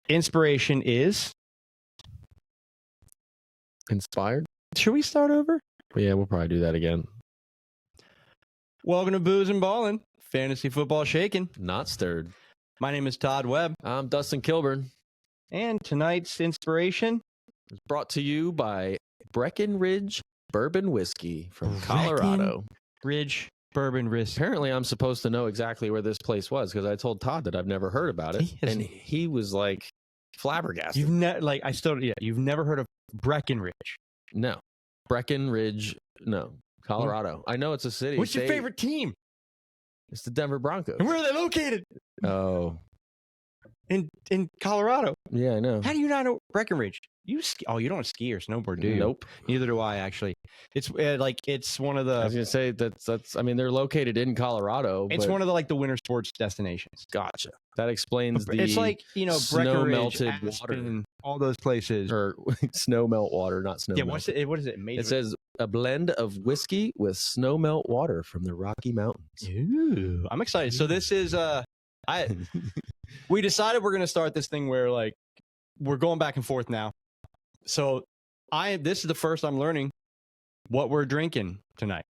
Inspiration is Inspired? Should we start over? Yeah, we'll probably do that again. Welcome to Booze and Ballin', Fantasy Football Shaken. Not stirred. My name is Todd Webb. I'm Dustin Kilburn. And tonight's inspiration is brought to you by Breckenridge Bourbon Whiskey from Colorado. Breckenridge Bourbon Whiskey. Apparently, I'm supposed to know exactly where this place was because I told Todd that I've never heard about it, and he was like flabbergasted. You've never heard of Breckenridge? No, Breckenridge. No, Colorado. I know it's a city. What's your favorite team? It's the Denver Broncos. And where are they located? Oh, in Colorado. Yeah, I know. How do you not know Breckenridge? You don't ski or snowboard, do you? Nope. Neither do I, actually. It's it's one of the. I was gonna say that's. I mean, they're located in Colorado. It's one of the winter sports destinations. Gotcha. That explains the. It's snow melted Aspen, water. All those places, or snow melt water, not snow. Yeah, melt. What is it made? It says a blend of whiskey with snow melt water from the Rocky Mountains. Ooh, I'm excited. So this is we decided we're gonna start this thing where we're going back and forth now. So this is the first I'm learning what we're drinking tonight.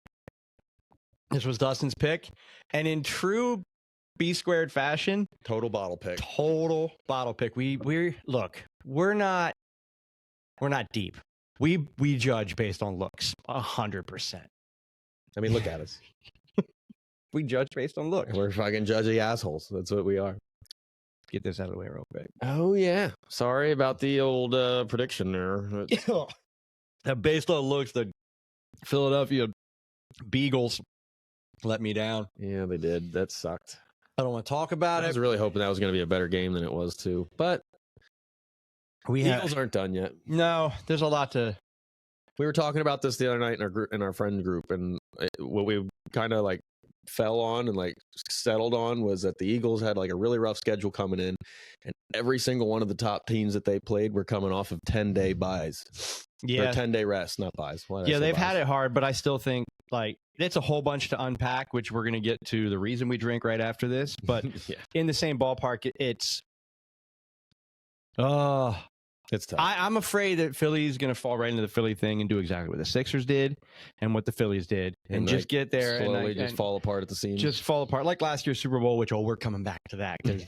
This was Dustin's pick, and in true B squared fashion, total bottle pick. We're not deep. We judge based on looks 100%. I mean, look at us. We judge based on looks. We're fucking judgy assholes. That's what we are. Get this out of the way real quick. Oh, yeah. Sorry about the old prediction there. Based on looks, the Philadelphia Beagles let me down. Yeah, they did. That sucked. I don't want to talk about it. I was really hoping that was going to be a better game than it was, too. But Eagles aren't done yet. No, there's a lot to... We were talking about this the other night in our friend group, and what we kind of fell on and settled on was that the Eagles had a really rough schedule coming in, and every single one of the top teams that they played were coming off of 10-day buys. Yeah, or 10-day rest, not buys. Yeah, they've had it hard, but I still think it's a whole bunch to unpack, which we're going to get to the reason we drink right after this. But yeah. In the same ballpark, it's tough. I'm afraid that Philly's going to fall right into the Philly thing and do exactly what the Sixers did and what the Phillies did, and just get there slowly and fall apart at the seams. Just fall apart like last year's Super Bowl, which we're coming back to that because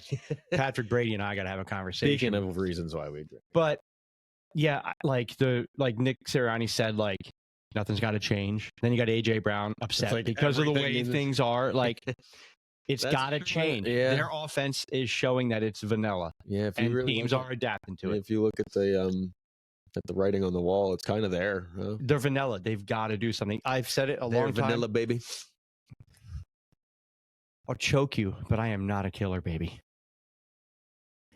Patrick Brady and I got to have a conversation. Speaking of reasons why we drink, but yeah, Nick Sirianni said, nothing's got to change. Then you got AJ Brown upset because of the way things are. It's got to change. Yeah. Their offense is showing that it's vanilla. Yeah, teams are adapting to it. If you look at the writing on the wall, it's kind of there. Huh? They're vanilla. They've got to do something. I've said it a long time. Vanilla, baby. I'll choke you, but I am not a killer, baby.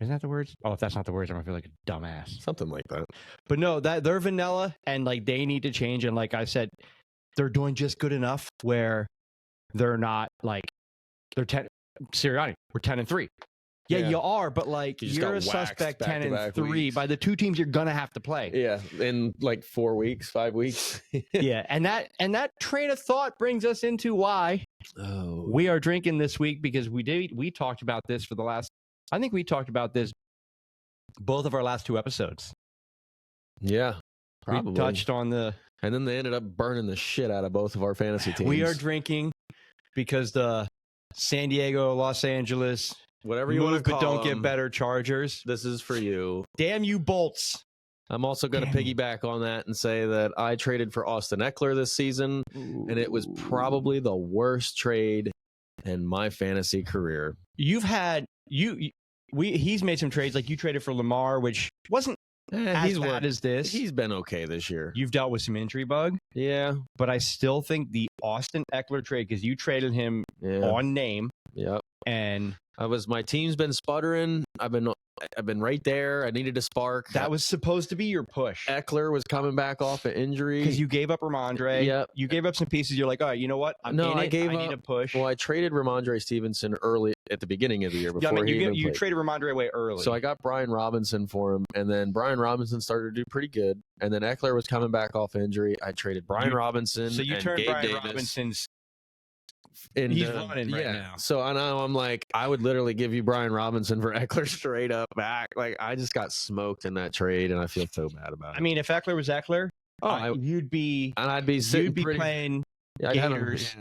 Isn't that the words? Oh, if that's not the words, I'm gonna feel like a dumbass. Something like that. But no, that they're vanilla, and they need to change. And like I said, they're doing just good enough where they're not they're 10. Sirianni, we're 10-3. Yeah, you are, but you're a suspect 10-3 by the two teams you're gonna have to play. Yeah, in 4 weeks, 5 weeks. Yeah, and that train of thought brings us into why we are drinking this week, because we talked about this for the last. I think we talked about this both of our last 2 episodes. Yeah, probably. We touched on and then they ended up burning the shit out of both of our fantasy teams. We are drinking because the San Diego, Los Angeles, whatever you want to call but don't them, get better Chargers. This is for you. Damn you, Bolts. I'm also going to piggyback on that and say that I traded for Austin Eckler this season, and it was probably the worst trade in my fantasy career. You've had he's made some trades, you traded for Lamar, which wasn't as bad as this. He's been okay this year. You've dealt with some injury bug. Yeah. But I still think the Austin Eckler trade, because you traded him on name. Yep. And my team's been sputtering. I've been right there. I needed a spark. That was supposed to be your push. Eckler was coming back off an injury. Because you gave up Ramondre. Yep. You gave up some pieces. You're like, all right, you know what? I need a push. Well, I traded Ramondre Stevenson early at the beginning of the year before you traded Ramondre way early. So I got Brian Robinson for him, and then Brian Robinson started to do pretty good. And then Eckler was coming back off injury. I traded Brian Robinson. So you and turned Gabe Brian Davis Robinson's He's running right now. So I know I'm like, I would literally give you Brian Robinson for Eckler straight up back. Like I just got smoked in that trade, and I feel so bad about it. I mean, if Eckler was Eckler, you'd be playing Gators,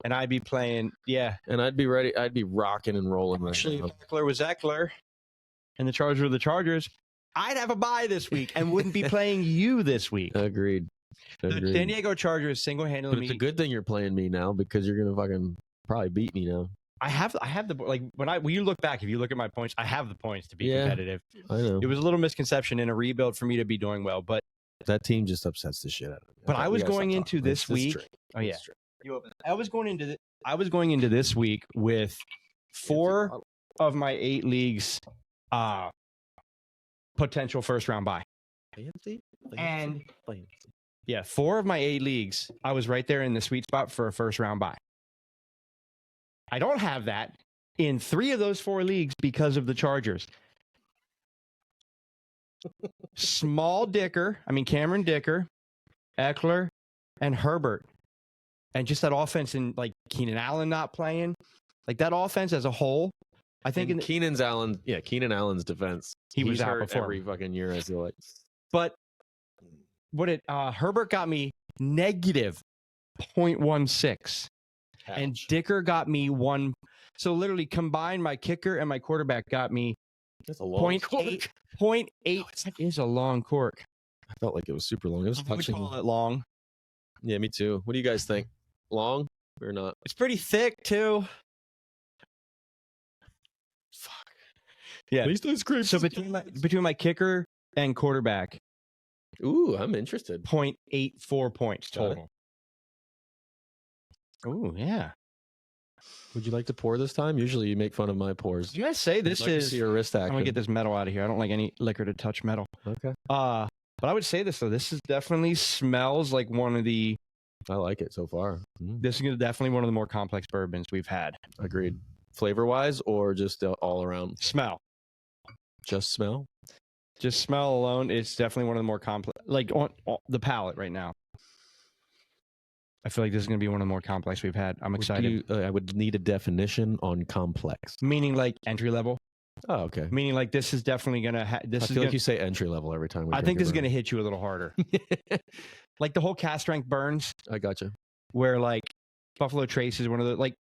and I'd be playing, and I'd be ready. I'd be rocking and rolling. Actually, if Eckler was Eckler, and the Chargers were the Chargers, I'd have a bye this week and wouldn't be playing you this week. Agreed. The San Diego Chargers single-handedly. But it's a good thing you're playing me now because you're gonna fucking probably beat me now. I have the like when you look back, if you look at my points, I have the points to be competitive. I know it was a little misconception in a rebuild for me to be doing well, but that team just upsets the shit out of me. But I was going into this week. Oh yeah, I was going into this week with 4 of my 8 leagues potential first round bye. And 4 of my 8 leagues, I was right there in the sweet spot for a first round bye. I don't have that in 3 of those 4 leagues because of the Chargers. Cameron Dicker, Eckler, and Herbert. And just that offense and like Keenan Allen not playing. Like that offense as a whole. I think Keenan Allen's defense. He was out hurt every fucking year, I feel like. But Herbert got me negative 0.16. And Dicker got me 1. So literally combined, my kicker and my quarterback got me 0.8. 0.8. That is a long cork. I felt like it was super long. It was touching. I would call it long. Yeah, me too. What do you guys think? Long or not? It's pretty thick too. Fuck. Yeah. At least those grapes. So between my kicker and quarterback. Ooh, I'm interested. 0.84 points total. Ooh, yeah. Would you like to pour this time? Usually you make fun of my pours. You guys say this is your wrist action. I'm gonna get this metal out of here. I don't like any liquor to touch metal. Okay. But I would say this though. This is definitely smells like one of the. I like it so far. This is definitely one of the more complex bourbons we've had. Agreed. Flavor wise or just all around? Smell. Just smell? Just smell alone. It's definitely one of the more complex. Like on the palate right now. I feel like this is going to be one of the more complex we've had. I'm excited. I would need a definition on complex. Meaning like entry level. Oh, okay. Meaning like this is definitely going to I feel like you say entry level every time. I think this is going to hit you a little harder. Like the whole cast strength burns. I gotcha. Where like Buffalo Trace is one of the like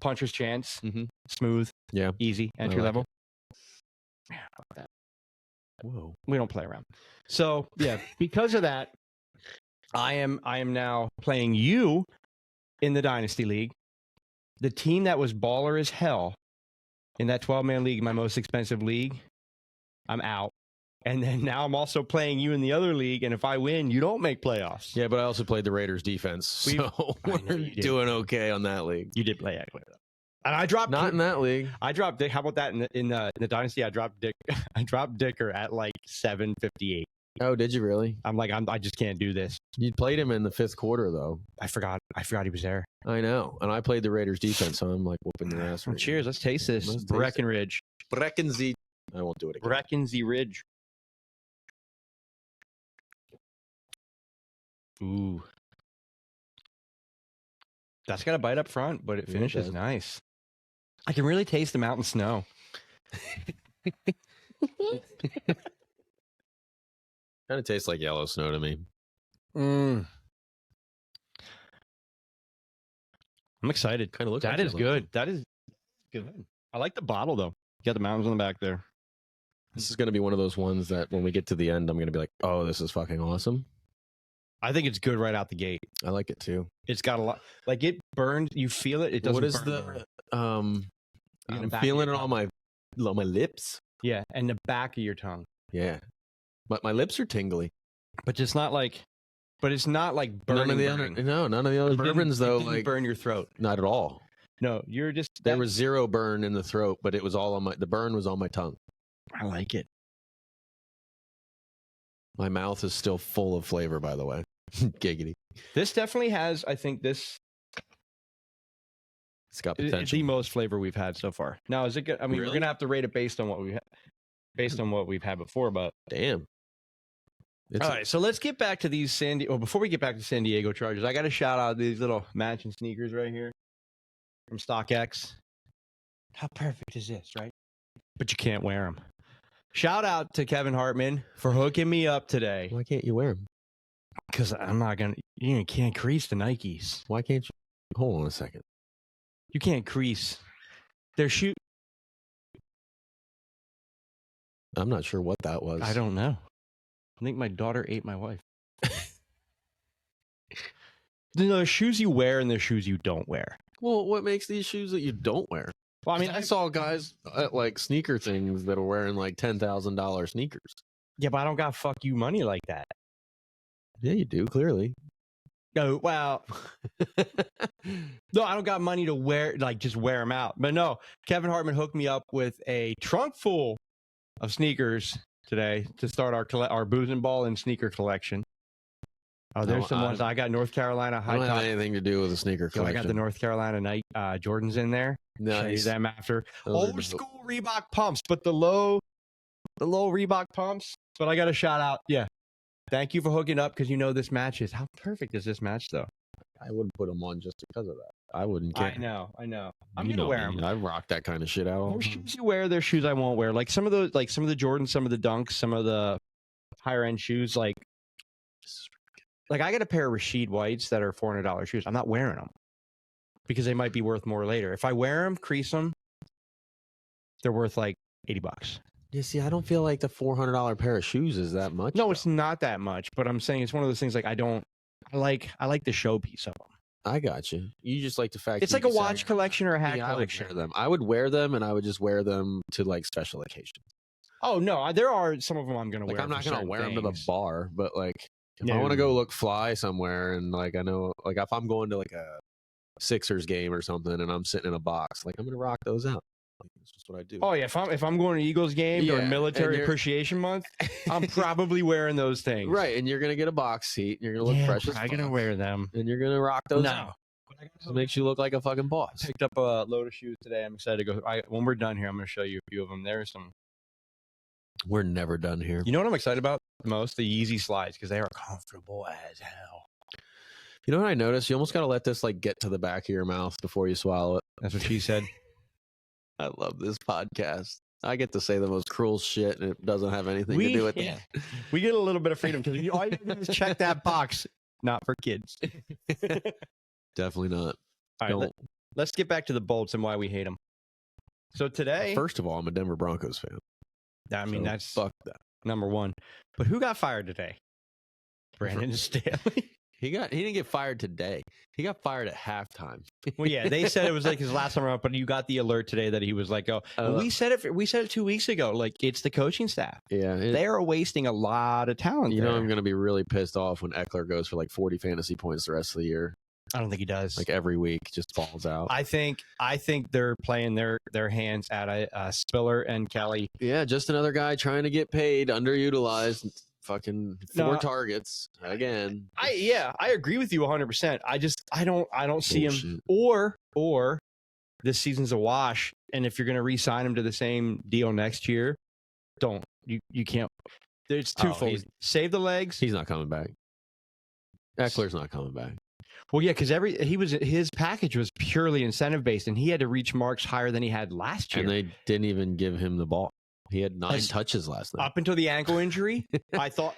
Puncher's Chance. Mm-hmm. Smooth. Yeah. Easy. Entry level. Yeah, fuck that. Whoa. We don't play around. So yeah, because of that, I am now playing you in the Dynasty League. The team that was baller as hell in that 12-man league, my most expensive league, I'm out. And then now I'm also playing you in the other league, and if I win, you don't make playoffs. Yeah, but I also played the Raiders defense, so we're doing okay on that league. You did play Eckler, though. And I dropped in that league. I dropped Dick. How about that in the Dynasty? I dropped Dick. I dropped Dicker at like 758. Oh, did you really? I'm like, I just can't do this. You played him in the 5th quarter, though. I forgot he was there. I know. And I played the Raiders defense, so I'm like whooping your ass. Well, cheers. Let's taste this. Breckenridge. Breckenridge. I won't do it again. Breckenridge Ridge. Ooh. That's got a bite up front, but it finishes nice. I can really taste the mountain snow. Kind of tastes like yellow snow to me. I'm excited. Kind of looks. That is good. That is good. I like the bottle though. You got the mountains on the back there. This is going to be one of those ones that when we get to the end, I'm going to be like, "Oh, this is fucking awesome." I think it's good right out the gate. I like it too. It's got a lot. Like it burns. You feel it. It doesn't. What is the? I'm feeling it on my lips. Yeah, and the back of your tongue. Yeah, but my lips are tingly. But it's not like. But it's not like burning. None of the other bourbons though. Like burn your throat. Not at all. No, you're just. There was zero burn in the throat, but it was all on my. The burn was on my tongue. I like it. My mouth is still full of flavor, by the way. Giggity. This definitely has. I think this. It's got potential. It's the most flavor we've had so far. Now, is it good? I mean, really? We're gonna have to rate it based on what we've had before, but damn. All right, so let's get back to these before we get back to San Diego Chargers, I got to shout out these little matching sneakers right here. from StockX. How perfect is this, right? But you can't wear them. Shout out to Kevin Hartman for hooking me up today. Why can't you wear them? Because I'm not going to, you can't crease the Nikes. Why can't you? Hold on a second. You can't crease. They're shoot. I'm not sure what that was. I don't know. I think my daughter ate my wife. There's shoes you wear and there's shoes you don't wear. Well, what makes these shoes that you don't wear? Well, I mean, I saw guys at like sneaker things that are wearing like $10,000 sneakers. Yeah, but I don't got fuck you money like that. Yeah, you do, clearly. No, well, no, I don't got money to wear, like just wear them out. But no, Kevin Hartman hooked me up with a trunk full of sneakers today to start our booze and ball and sneaker collection. Oh, there's some ones. I got North Carolina high top. I don't have anything to do with a sneaker collection. I got the North Carolina Night Jordans in there. Nice. Them after. Old school Reebok pumps, but the low Reebok pumps. But I got a shout out. Yeah. Thank you for hooking up because you know this match is. How perfect is this match, though? I wouldn't put them on just because of that. I wouldn't care. I know. I'm going to wear them. I rock that kind of shit out. There's shoes you wear, there's shoes I won't wear. Like some of the Jordans, some of the Dunks, some of the higher end shoes. Like I got a pair of Rashid Whites that are $400 shoes. I'm not wearing them because they might be worth more later. If I wear them, crease them, they're worth like $80. Yeah, see, I don't feel like the $400 pair of shoes is that much. No, it's not that much. But I'm saying it's one of those things like I like the showpiece of them. I got you. You just like the fact it's like a watch collection or a hat collection. I would wear them. I would wear them, and I would just wear them to like special occasions. Oh no, there are some of them I'm gonna wear. I'm not gonna wear them to the bar, but like if No. I want to go look fly somewhere, and like I know, like if I'm going to like a Sixers game or something, and I'm sitting in a box, like I'm gonna rock those out. Like, that's just what I do. Oh yeah, if I'm going to Eagles game during Military Appreciation Month, I'm probably wearing those things. Right, and you're gonna get a box seat, and you're gonna look fresh as fuck. I'm gonna wear them, and you're gonna rock those out. It makes you look like a fucking boss. I picked up a load of shoes today. I'm excited to go. When we're done here, I'm going to show you a few of them. There's some. We're never done here. You know what I'm excited about the most? The Yeezy slides because they are comfortable as hell. You know what I noticed? You almost got to let this like get to the back of your mouth before you swallow it. That's what she said. I love this podcast. I get to say the most cruel shit, and it doesn't have anything to do with it. We get a little bit of freedom because all you do is check that box. Not for kids. Definitely not. All right, let's get back to the Bolts and why we hate them. So today, first of all, I'm a Denver Broncos fan. I mean, that's fuck that. Number one. But who got fired today? Brandon Staley. He didn't get fired today. He got fired at halftime. Well, yeah, they said it was like his last summer up, but you got the alert today that he was like, we said it 2 weeks ago. Like, it's the coaching staff. Yeah. They are wasting a lot of talent. You know, I'm going to be really pissed off when Eckler goes for like 40 fantasy points the rest of the year. I don't think he does. Like every week, just falls out. I think they're playing their hands at Spiller and Kelly. Yeah, just another guy trying to get paid, underutilized. Fucking four targets again. I agree with you 100%. I don't see him or this season's a wash. And if you're going to re-sign him to the same deal next year, you can't. It's twofold. Save the legs. He's not coming back. Eckler's not coming back. Well, yeah, because his package was purely incentive based, and he had to reach marks higher than he had last year. And they didn't even give him the ball. He had 9 touches last night. Up until the ankle injury, I thought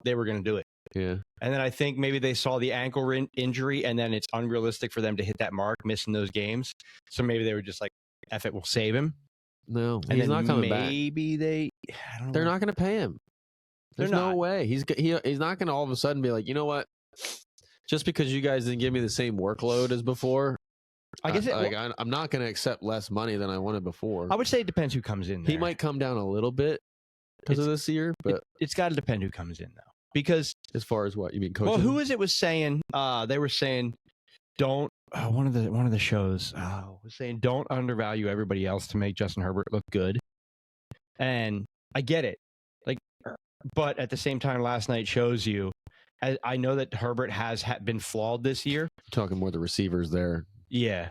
they were going to do it. Yeah. And then I think maybe they saw the ankle injury, and then it's unrealistic for them to hit that mark, missing those games. So maybe they were just like, "F it, we'll save him." No, he's not coming back. Maybe they're not going to pay him. There's no way. He's not going to all of a sudden be like, you know what? Just because you guys didn't give me the same workload as before, I guess I'm not going to accept less money than I wanted before. I would say it depends who comes in there. He might come down a little bit because of this year, but it's got to depend who comes in though. Because as far as what you mean, coaching? Well, who is it was saying? They were saying, don't. One of the shows was saying, don't undervalue everybody else to make Justin Herbert look good. And I get it, but at the same time, last night shows you. I know that Herbert has been flawed this year. Talking more the receivers there. Yeah.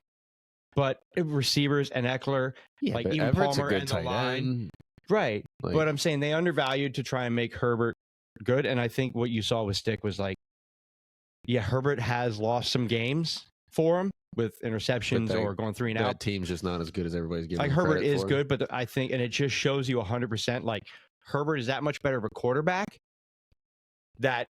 But receivers and Eckler, even Everett's Palmer a good and the tight line. end. Right. But I'm saying they undervalued to try and make Herbert good. And I think what you saw with Stick was Herbert has lost some games for him. with interceptions or going 3 and out. That team's just not as good as everybody's giving. Like him Herbert credit is for. good, but I think, and it just shows you 100%. Like Herbert is that much better of a quarterback that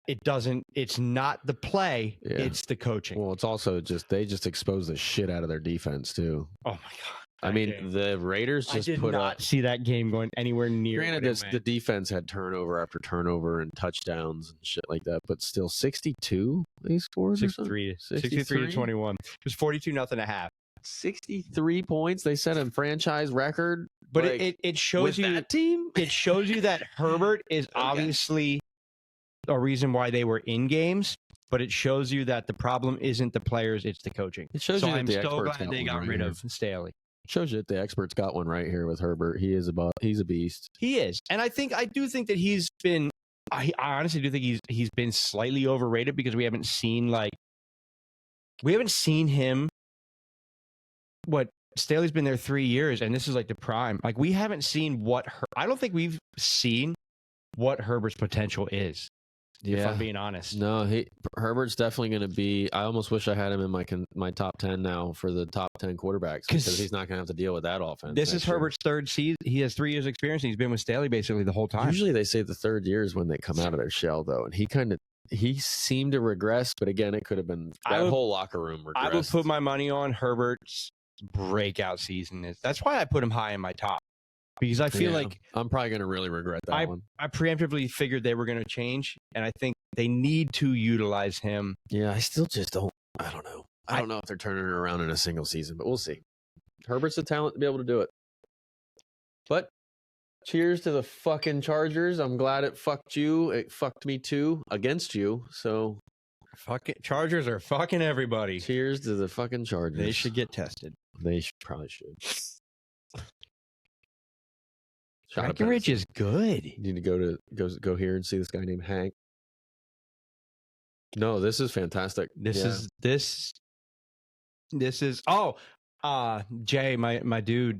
it's not the play, it's the coaching. Well, it's also they just expose the shit out of their defense too. Oh my god! I mean, the Raiders just I did not see that game going anywhere near. Granted, the defense had turnover after turnover and touchdowns and shit like that, but still 62 they scored. 63 to 21. It was 42-0 a half. 63 points. They set a franchise record. But it shows you that team. It shows you that Herbert is obviously a reason why they were in games. But it shows you that the problem isn't the players; it's the coaching. It shows you that I'm the so experts glad they got rid of Staley. Shows you that the experts got one right here with Herbert. He's a beast. He is, and I do think that he's been. I honestly do think he's been slightly overrated because we haven't seen him. What Staley's been there 3 years, and this is like the prime. Like we haven't seen I don't think we've seen what Herbert's potential is. Yeah. If I'm being honest. No, Herbert's definitely going to be. I almost wish I had him in my top 10 now for the top 10 quarterbacks because he's not going to have to deal with that offense. This is Herbert's third season. He has 3 years experience, and he's been with Staley basically the whole time. Usually they say the third year is when they come out of their shell, though, and he seemed to regress, but again, it could have been whole locker room regressed. I would put my money on Herbert's breakout season. That's why I put him high in my top. Because I feel like I'm probably going to really regret that one. I preemptively figured they were going to change, and I think they need to utilize him. Yeah, I still just don't. I don't know. I don't know if they're turning it around in a single season, but we'll see. Herbert's the talent to be able to do it. But cheers to the fucking Chargers. I'm glad it fucked you. It fucked me too against you. So fucking Chargers are fucking everybody. Cheers to the fucking Chargers. They should get tested. They probably should. Breckenridge is good. You need to go here and see this guy named Hank. No, this is fantastic. This is Jay, my dude,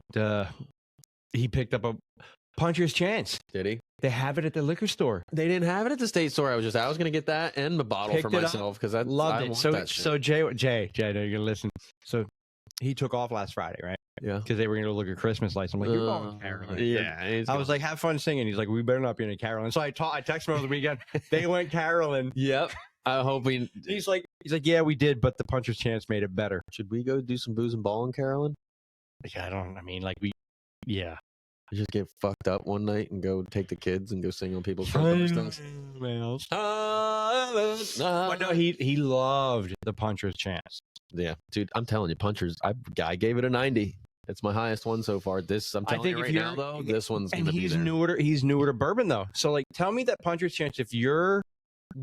he picked up a Puncher's Chance. Did he? They have it at the liquor store. They didn't have it at the state store. I was going to get that and a bottle for myself because I loved it. Want that shit. So Jay, I know you're gonna listen. So he took off last Friday, right? Yeah. Because they were going to look at Christmas lights. I'm like, you're going to Carolyn. Yeah. I was like, have fun singing. He's like, we better not be in a Carolyn. So I texted him over the weekend. They went Carolyn. Yep. I'm hoping. He's like, yeah, we did, but the Puncher's Chance made it better. Should we go do some booze and ball in Carolyn? Yeah. Just get fucked up one night and go take the kids and go sing on people's front doors. But no, he loved the Puncher's Chance. Yeah, dude, I'm telling you, Punchers. I gave it a 90. It's my highest one so far. I'm telling you right now, though, this one's going to be there. He's newer to bourbon, though. So, like, tell me that Puncher's Chance, if you're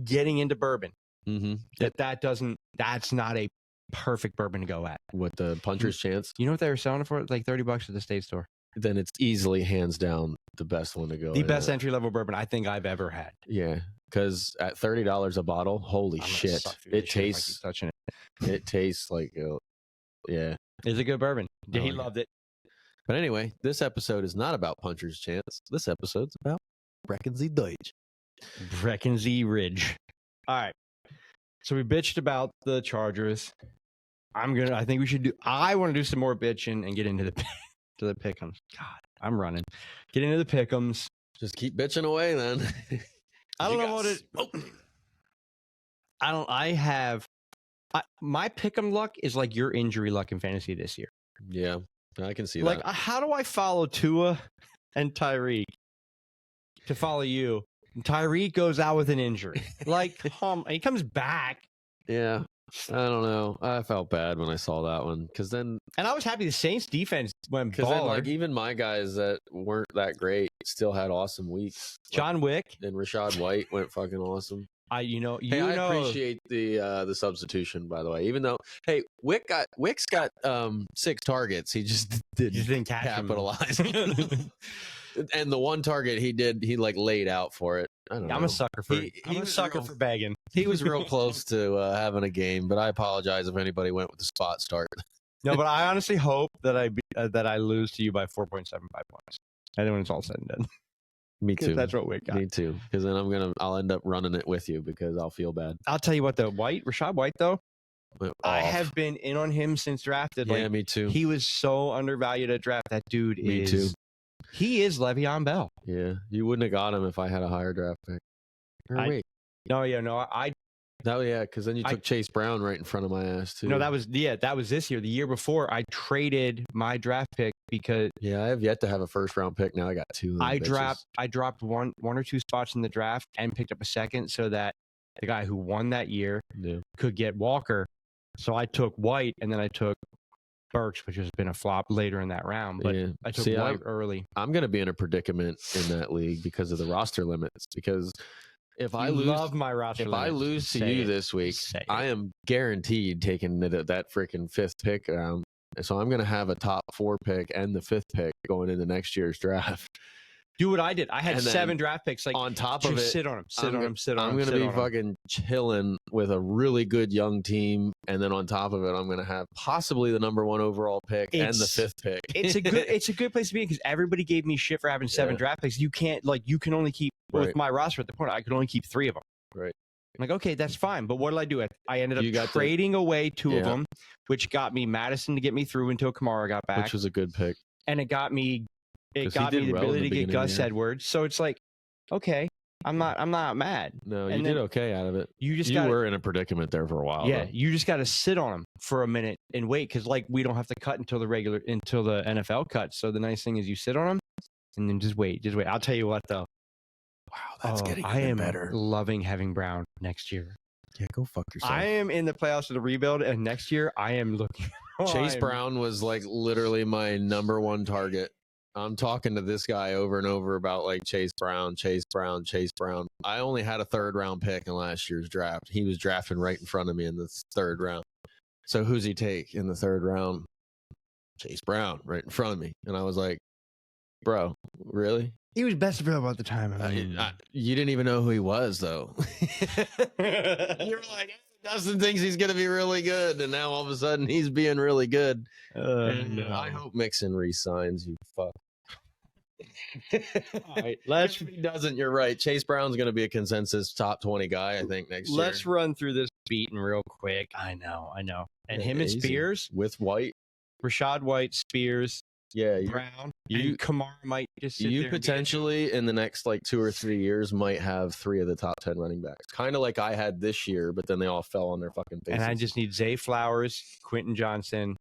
getting into bourbon, that's not a perfect bourbon to go at. With the Puncher's Chance, you know what they were selling it for? Like $30 at the state store. Then it's easily hands down the best one to go. The best entry level bourbon I think I've ever had. Yeah, because at $30 a bottle, holy shit, it tastes. Touching it. It tastes like, yeah. It's a good bourbon. Yeah, he loved it. But anyway, this episode is not about Puncher's Chance. This episode's about Breckenridge Deutsch. Breckenridge. All right. So we bitched about the Chargers. I think we should do. I want to do some more bitching and get into the pick'ems. God, I'm running. Get into the pick'ems. Just keep bitching away, then. I don't know what it. My pick'em luck is like your injury luck in fantasy this year. Yeah, I can see that. Like, how do I follow Tua and Tyreek to follow you? And Tyreek goes out with an injury. Like, he comes back. Yeah, I don't know. I felt bad when I saw that one and I was happy the Saints defense went baller. Then, like, even my guys that weren't that great still had awesome weeks. John Wick and Rashad White went fucking awesome. I appreciate the substitution, by the way. Even though, hey, Wick's got 6 targets, he just didn't capitalize. And the one target he like laid out for it. I don't know. I'm a sucker for for begging. He was real close to having a game, but I apologize if anybody went with the spot start. No, but I honestly hope that I lose to you by 4.75 points. I think when it's all said and done. Me too. That's what Wick got. Me too. Because then I'll end up running it with you because I'll feel bad. I'll tell you what, though, Rashad White, though, went I off. have been in on him since drafted. Yeah, Like, me too. he was so undervalued at draft. That dude Me is. too. He is Le'Veon Bell. Yeah, you wouldn't have got him if I had a higher draft pick. Or wait, No, I because then you took Chase Brown right in front of my ass too. no, that was this year. The year before, I traded my draft pick because I have yet to have a first round pick. Now I got two. I dropped one or two spots in the draft and picked up a second so that the guy who won that year could get Walker. So I took White and then I took Burks, which has been a flop later in that round. But I took White early. I'm going to be in a predicament in that league because of the roster limits. Because if I lose to you this week, I am guaranteed taking that freaking fifth pick. So I'm going to have a top 4 pick and the 5th pick going into next year's draft. Do what I did. I had 7 draft picks. Like, on top of it, sit on them. I'm going to be fucking chilling with a really good young team, and then on top of it, I'm going to have possibly the number 1 overall pick and the 5th pick. It's a good place to be because everybody gave me shit for having 7 draft picks. You can't you can only keep with my roster at the point. I could only keep 3 of them. Right. I'm like, okay, that's fine. But what did I do? I ended up trading away 2 of them, which got me Madison to get me through until Kamara got back, which was a good pick, and it got me the ability to get Gus Edwards. So it's like, okay, I'm not mad. No, you did okay out of it. You were in a predicament there for a while. Yeah, though. you just got to sit on them for a minute and wait because we don't have to cut until the NFL cuts. So the nice thing is you sit on them and then just wait. I'll tell you what though. Wow, that's getting better. I am loving having Brown next year. Yeah, go fuck yourself. I am in the playoffs of the rebuild, and next year I am looking. Chase Brown was literally my number 1 target. I'm talking to this guy over and over about Chase Brown. I only had a 3rd round pick in last year's draft. He was drafting right in front of me in the 3rd round. So who's he take in the 3rd round? Chase Brown right in front of me. And I was like, bro, really? He was best available at the time. You didn't even know who he was, though. You're like, Dustin thinks he's going to be really good, and now all of a sudden he's being really good. No. I hope Mixon re-signs, you fuck. All right, if he doesn't, you're right. Chase Brown's going to be a consensus top 20 guy, I think, next year. Let's run through this beating real quick. I know. And him and Spears. With White. Rashad White, Spears. Yeah, Brown. And Kamara might just sit there potentially in the next 2 or 3 years might have 3 of the top 10 running backs. Kind of like I had this year, but then they all fell on their fucking faces. And I just need Zay Flowers, Quentin Johnson.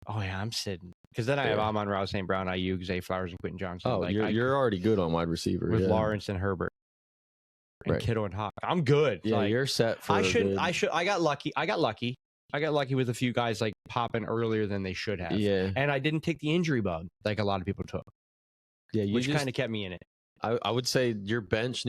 Oh yeah, I'm sitting because then I have Amon-Ra, St. Brown, Ayuk, Zay Flowers, and Quentin Johnson. Oh, you're already good on wide receiver with Lawrence and Herbert and Kittle and Hawk. I'm good. Yeah, you're set for. I got lucky. I got lucky with a few guys popping earlier than they should have. Yeah. And I didn't take the injury bug like a lot of people took. Yeah, which kind of kept me in it. I would say your bench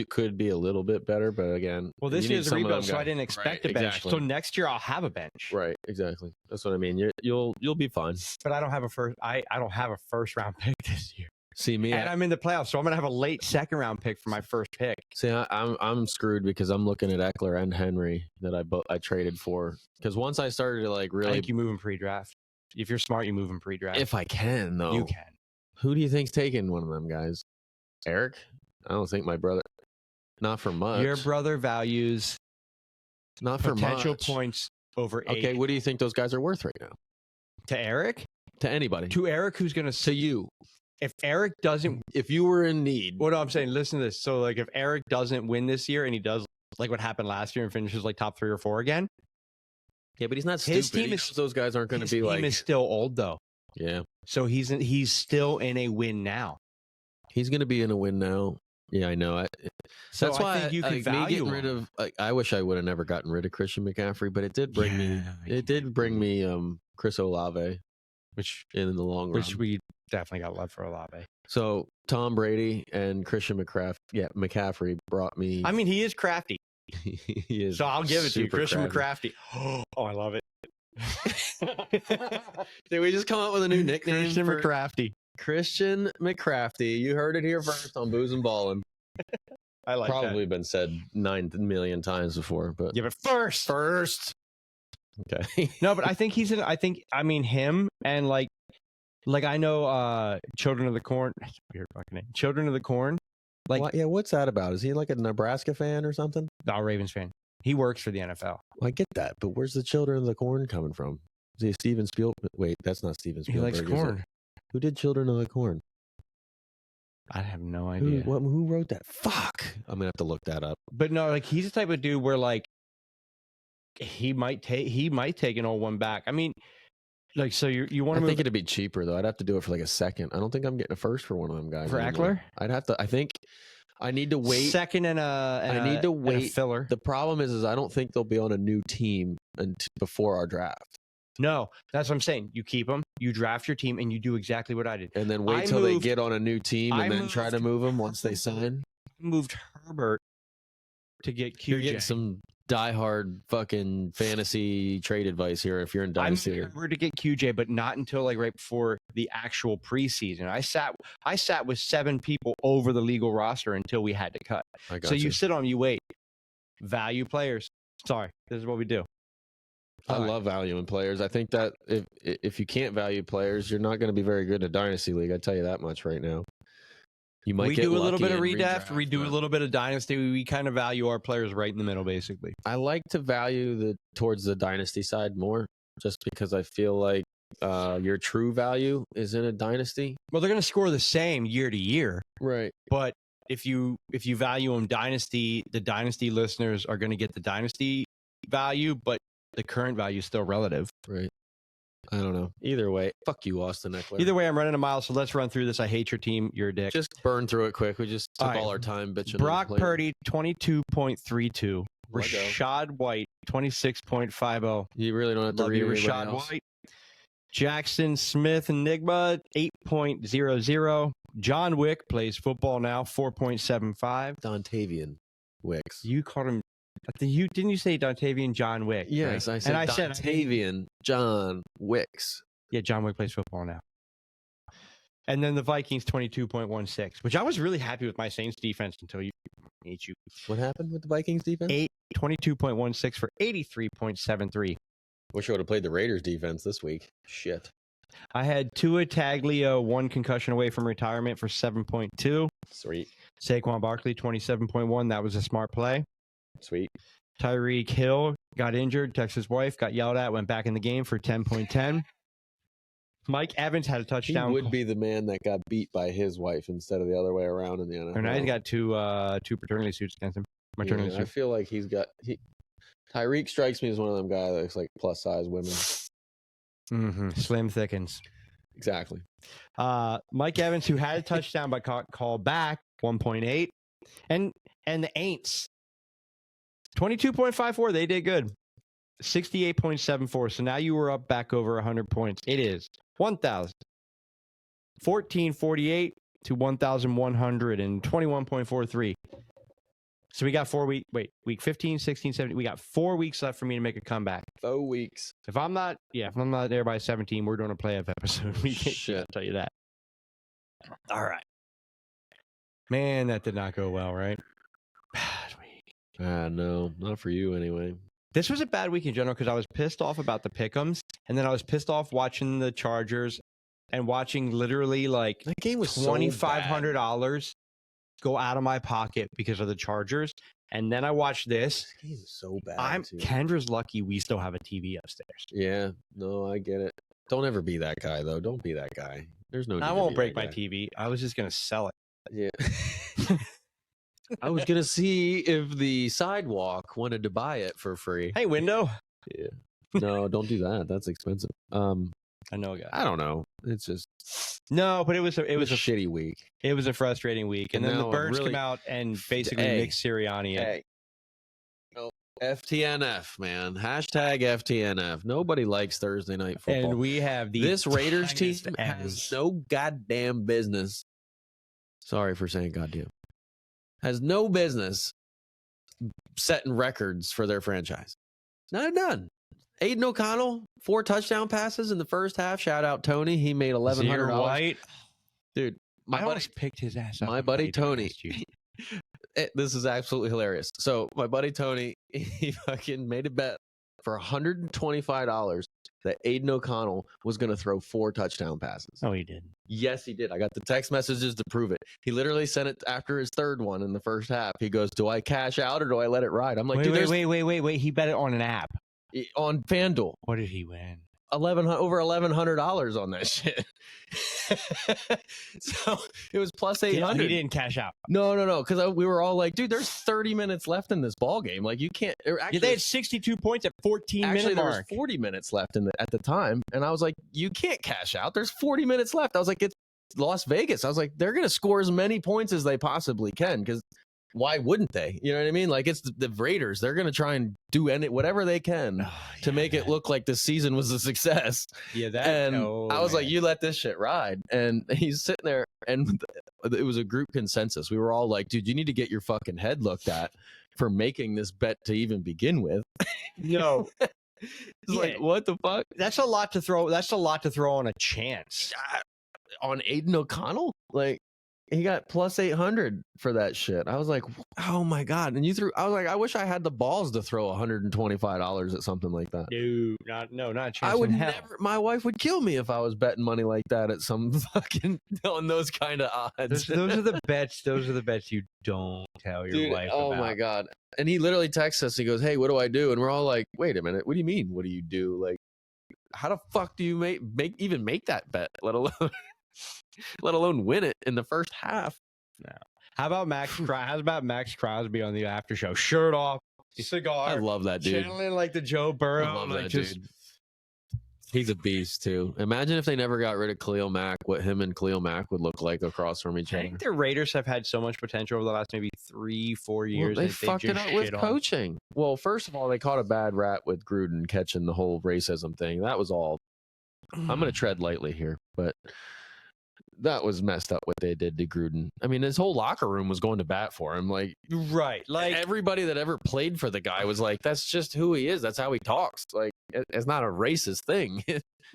could be a little bit better, but again, well, this year's a rebuild, so I didn't expect a bench. Exactly. So next year I'll have a bench. Right, exactly. That's what I mean. You'll be fine. But I don't have a first round pick this year. See me, and I'm in the playoffs, so I'm gonna have a late 2nd round pick for my first pick. See, I'm screwed because I'm looking at Eckler and Henry that I traded for. Because once I started to really, I think you move in pre-draft. If you're smart, you move in pre-draft. If I can, though, you can. Who do you think's taking one of them guys? Eric? I don't think my brother. Not for much. Your brother values not for potential much. Points over 8. Okay, what do you think those guys are worth right now? To Eric? To anybody? To Eric, who's gonna to you? If Eric doesn't, if you were in need, what I'm saying, listen to this. So, if Eric doesn't win this year and he does what happened last year and finishes top 3 or 4 again, yeah, but he's not stupid. His team those guys aren't going to be His team is still old though. Yeah. So he's still in a win now. He's going to be in a win now. Yeah, I know. So that's why I think you can value rid of. I wish I would have never gotten rid of Christian McCaffrey, but it did bring me. It did bring me Chris Olave, which in the long run, which we definitely got love for Olave. So Tom Brady and Christian McCaffrey brought me. I mean, he is crafty. He is. So I'll give it to you, Christian crafty. McCaffrey. Oh, I love it. Did we just come up with a new nickname? Christian McCaffrey. Christian McCaffrey. You heard it here first on Booze and Ballin'. I like Probably that. been said 9 million times before, but yeah, but first. Okay. No, but I think him and I know Children of the Corn. That's a weird fucking name. Children of the Corn. What's that about? Is he a Nebraska fan or something? No, Ravens fan. He works for the NFL. Well, I get that, but where's the Children of the Corn coming from? Is he Steven Spielberg? Wait, that's not Steven He Spielberg. likes corn. Who did Children of the Corn? I have no idea. Who wrote that? Fuck. I'm gonna have to look that up. But no, like he's the type of dude where like he might take an old one back. I mean, like so you want to? I think it'd be cheaper though. I'd have to do it for like a second. I don't think I'm getting a first for one of them guys. For anymore. Eckler? I'd have to. I think I need to wait. Second and I need to wait. a filler. The problem is I don't think they'll be on a new team before our draft. No, that's what I'm saying. You keep them, you draft your team, and you do exactly what I did. And then wait till they get on a new team and then try to move them once they sign. Moved Herbert to get QJ. You're getting some diehard fucking fantasy trade advice here if you're in Dynasty. I moved to get QJ, but not until like right before the actual preseason. I sat with 7 people over the legal roster until we had to cut. So you sit on, you wait. Value players. Sorry, this is what we do. I love valuing players. I think that if you can't value players, you're not going to be very good in a dynasty league. I tell you that much right now. You might get do a little bit of redraft. We do a little bit of dynasty. We kind of value our players right in the middle, basically. I like to value towards the dynasty side more, just because I feel like your true value is in a dynasty. Well, they're going to score the same year to year, right? But if you value them dynasty, the dynasty listeners are going to get the dynasty value, but the current value is still relative. Right. I don't know. Either way, fuck you, Austin Eckler. Either way, I'm running a mile, so let's run through this. I hate your team. You're a dick. Just burn through it quick. We just took all our time bitching. Brock Purdy, 22.32. Rashad White, 26.50. You really don't have to read Rashad White. Jackson Smith Enigma, 8.00. John Wick plays football now, 4.75. Dontavian Wicks. You called him. Didn't you say Dontavian John Wick? Yes, right? I said Dontavian John Wicks. Yeah, John Wick plays football now. And then the Vikings 22.16, which I was really happy with my Saints defense until you. What happened with the Vikings defense? 22.16 for 83.73. Wish I would have played the Raiders defense this week. Shit. I had Tua Tagovailoa, 1 concussion away from retirement for 7.2. Sweet. Saquon Barkley 27.1. That was a smart play. Sweet. Tyreek Hill got injured. Texted his wife, got yelled at, went back in the game for 10.10. Mike Evans had a touchdown. He would be the man that got beat by his wife instead of the other way around in the NFL. And now he's got two paternity suits against him. Maternity suits. I feel like Tyreek strikes me as one of them guys that looks like plus size women. Mm-hmm. Slim thickens. Exactly. Mike Evans, who had a touchdown but called back, 1.8. And the Aints, 22.54. They did good. 68.74. So now you were up back over 100 points. It is 1,014.48 to 1,121.43. So we got week 15, 16, 17. We got 4 weeks left for me to make a comeback. 4 weeks. If I'm not there by 17, we're doing a playoff episode. Shit. I'll tell you that. All right. Man, that did not go well, right? Bad week. No, not for you anyway. This was a bad week in general because I was pissed off about the pick'ems, and then I was pissed off watching the Chargers and watching literally like that game was $2,500 go out of my pocket because of the Chargers. And then I watched this. This game is so bad. Kendra's lucky we still have a TV upstairs. Yeah, no, I get it. Don't ever be that guy though. Don't be that guy. There's no. I won't break my TV. I was just gonna sell it. Yeah. I was gonna see if the sidewalk wanted to buy it for free. Hey, window. Yeah. No, don't do that. That's expensive. I know a guy. I don't know. It's just no, but it was a shitty week. It was a frustrating week, and then the Birds come out and basically Nick Sirianni. Hey. No, FTNF, man. Hashtag FTNF. Nobody likes Thursday night football. And we have this Raiders team has no goddamn business. Sorry for saying goddamn. Has no business setting records for their franchise. None. Aiden O'Connell, 4 touchdown passes in the first half. Shout out Tony. He made $1,100. White. Dude, I almost picked his ass up. My buddy Tony. This is absolutely hilarious. So my buddy Tony, he fucking made a bet for $125 that Aiden O'Connell was going to throw 4 touchdown passes. No, he didn't. Yes, he did. I got the text messages to prove it. He literally sent it after his 3rd one in the first half. He goes, "Do I cash out or do I let it ride?" I'm like, wait. He bet it on an app. On FanDuel. What did he win? Over $1,100 on that shit. So it was plus 800. He didn't cash out. No, because we were all like, dude, there's 30 minutes left in this ball game. Like, you can't. Actually, they had 62 points at 14-minute there mark. was 40 minutes left at the time, and I was like, you can't cash out. There's 40 minutes left. I was like, it's Las Vegas. I was like, they're gonna score as many points as they possibly can, because why wouldn't they? You know what I mean? Like, it's the Raiders. They're going to try and do whatever they can to make it look like the season was a success. Yeah, I was like, you let this shit ride. And he's sitting there, and it was a group consensus. We were all like, dude, you need to get your fucking head looked at for making this bet to even begin with. No. It's like, what the fuck? That's a lot to throw. That's a lot to throw on a chance. On Aiden O'Connell? Like, he got plus 800 for that shit. I was like, oh my God. And I was like, I wish I had the balls to throw $125 at something like that. Not a chance. I would never, my wife would kill me if I was betting money like that at some fucking, on those kind of odds. Those are the bets. Those are the bets you don't tell your wife about. Oh my God. And he literally texts us. He goes, "Hey, what do I do?" And we're all like, wait a minute. What do you mean? What do you do? Like, how the fuck do you make that bet, let alone win it in the first half? No. How about Max Crosby on the after show? Shirt off, cigar. I love that dude. Channeling like the Joe Burrow. I love that dude. He's a beast too. Imagine if they never got rid of Khalil Mack, what him and Khalil Mack would look like across from each other. I think the Raiders have had so much potential over the last maybe 3-4 years. Well, they fucked it up with coaching. Well, first of all, they caught a bad rap with Gruden catching the whole racism thing. That was all. I'm going to tread lightly here, but that was messed up what they did to Gruden. I mean, his whole locker room was going to bat for him. Like, right. Like, everybody that ever played for the guy was like, that's just who he is. That's how he talks. Like, it's not a racist thing.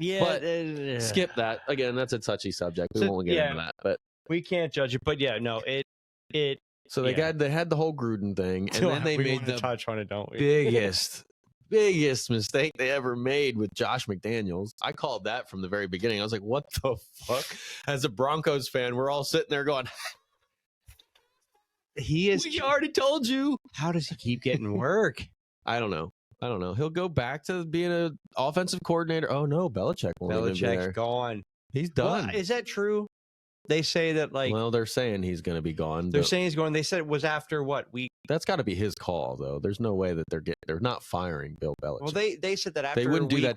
Yeah. But skip that. Again, that's a touchy subject. We won't get into that. But we can't judge it. But yeah, no, it. So they had the whole Gruden thing, and then they made the touch on it, don't we? biggest mistake they ever made with Josh McDaniels. I called that from the very beginning. I was like, what the fuck? As a Broncos fan, we're all sitting there going, we already told you. How does he keep getting work? I don't know. He'll go back to being an offensive coordinator. Oh no, Belichick won't even be there. Belichick's gone. He's done. Well, is that true? They say that, like, well, they're saying he's going to be gone. They're saying he's going. They said it was after what week? That's got to be his call, though. There's no way that they're not firing Bill Belichick. Well, they said that after they wouldn't do that.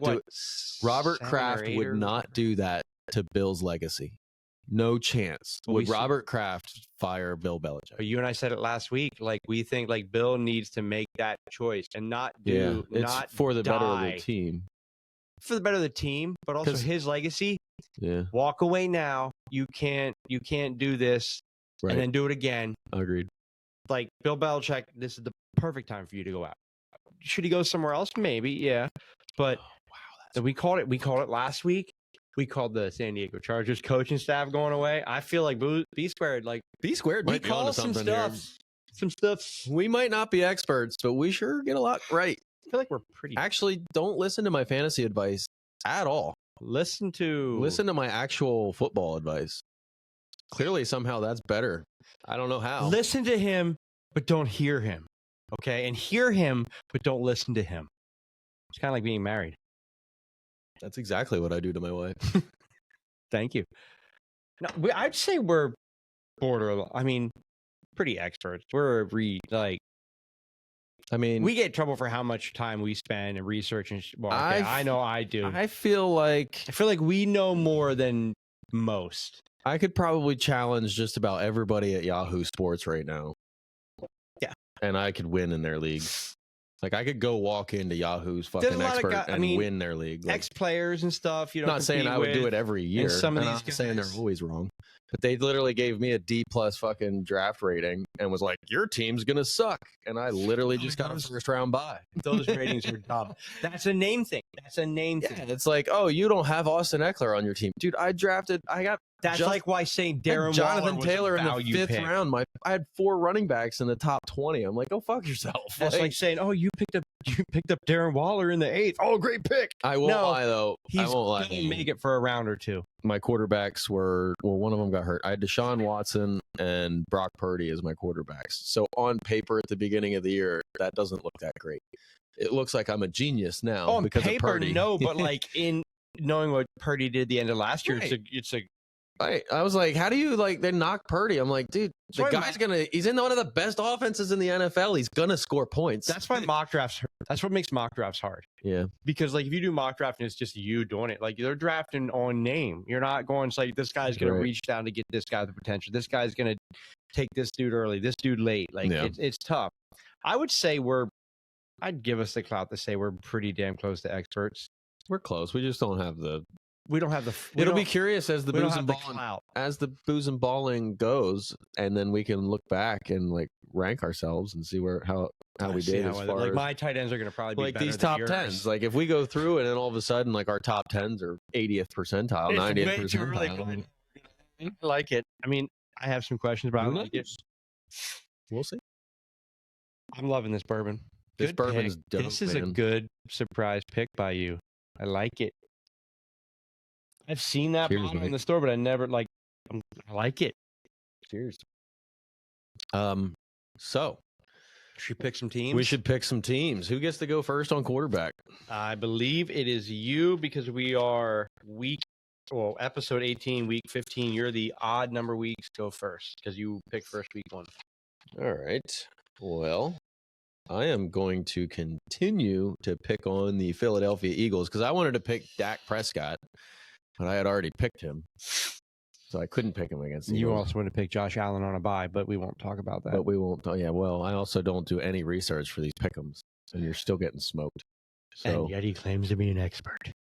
Robert 7 or Kraft 8 would not do that to Bill's legacy. No chance would Robert Kraft fire Bill Belichick. But you and I said it last week. Like, we think like Bill needs to make that choice and not do not for the better of the team. For the better of the team, but also his legacy. Yeah. Walk away now. You can't do this and then do it again. Agreed. Like, Bill Belichick, this is the perfect time for you to go out. Should he go somewhere else? Maybe, yeah. But we called it last week. We called the San Diego Chargers coaching staff going away. I feel like B Squared might be onto something here. Some stuff. We might not be experts, but we sure get a lot right. I feel like we're pretty. Actually, don't listen to my fantasy advice at all. Listen to my actual football advice. Clearly, somehow that's better. I don't know how. Listen to him, but don't hear him. Okay? And hear him, but don't listen to him. It's kind of like being married. That's exactly what I do to my wife. Thank you. No, I'd say we're pretty experts. We get in trouble for how much time we spend and research and I know I do. I feel like we know more than most. I could probably challenge just about everybody at Yahoo Sports right now. Yeah. And I could win in their league. Like, I could go walk into Yahoo's fucking expert and win their league. Like, ex-players and stuff. You know, not saying I would do it every year. Some of these guys. Saying they're always wrong. But they literally gave me a D+ fucking draft rating and was like, your team's going to suck. And I literally just got a first round bye. Those ratings are dumb. That's a name thing. Yeah, it's like, oh, you don't have Austin Eckler on your team. Dude, that's like why saying Darren Jonathan Waller Taylor in the 5th pick. round. I had 4 running backs in the top 20. I'm like, go fuck yourself. That's like saying, oh, you picked a you picked up Darren Waller in the 8th. Oh, great pick. I won't lie though. I He's won't lie. going to make it for a round or two. My quarterbacks were one of them got hurt. I had Deshaun Watson and Brock Purdy as my quarterbacks. So on paper at the beginning of the year, that doesn't look that great. It looks like I'm a genius now On because paper, of Purdy. no, but like in knowing what Purdy did the end of last year, Right. it's a Right. I was like, how do you they knock Purdy? I'm like, dude, the why guy's he's in one of the best offenses in the NFL. He's gonna score points. that's why mock drafts. That's what makes mock drafts hard. Yeah. Because like if you do mock draft and it's just you doing it, like they're drafting on name. You're not going like this guy's going to reach down to get this guy the potential. This guy's going to take this dude early, this dude late. Like it's tough. I would say I'd give us the clout to say we're pretty damn close to experts. We're close. We just don't have We don't have the. It'll be curious as the booze and balling goes, and then we can look back and like rank ourselves and see how we did. As far like as, my tight ends are going to probably be like better these than top yours. 10s. Like if we go through it and all of a sudden like our top 10s are 80th percentile, 90th percentile. I like it. I mean, I have some questions, but I like it. We'll see. I'm loving this bourbon. This bourbon is dope. This is a good surprise pick by you. I like it. I've seen that bottle in the store, but I never I like it. Cheers. So should we pick some teams? We should pick some teams. Who gets to go first on quarterback? I believe it is you because we are episode 18, week 15. You're the odd number weeks. Go first because you picked first week 1. All right. Well, I am going to continue to pick on the Philadelphia Eagles because I wanted to pick Dak Prescott, but I had already picked him. So I couldn't pick him against the Eagles. You also want to pick Josh Allen on a bye, but we won't talk about that. But we won't. Yeah, well, I also don't do any research for these pick'ems, and you're still getting smoked. So and yet he claims to be an expert.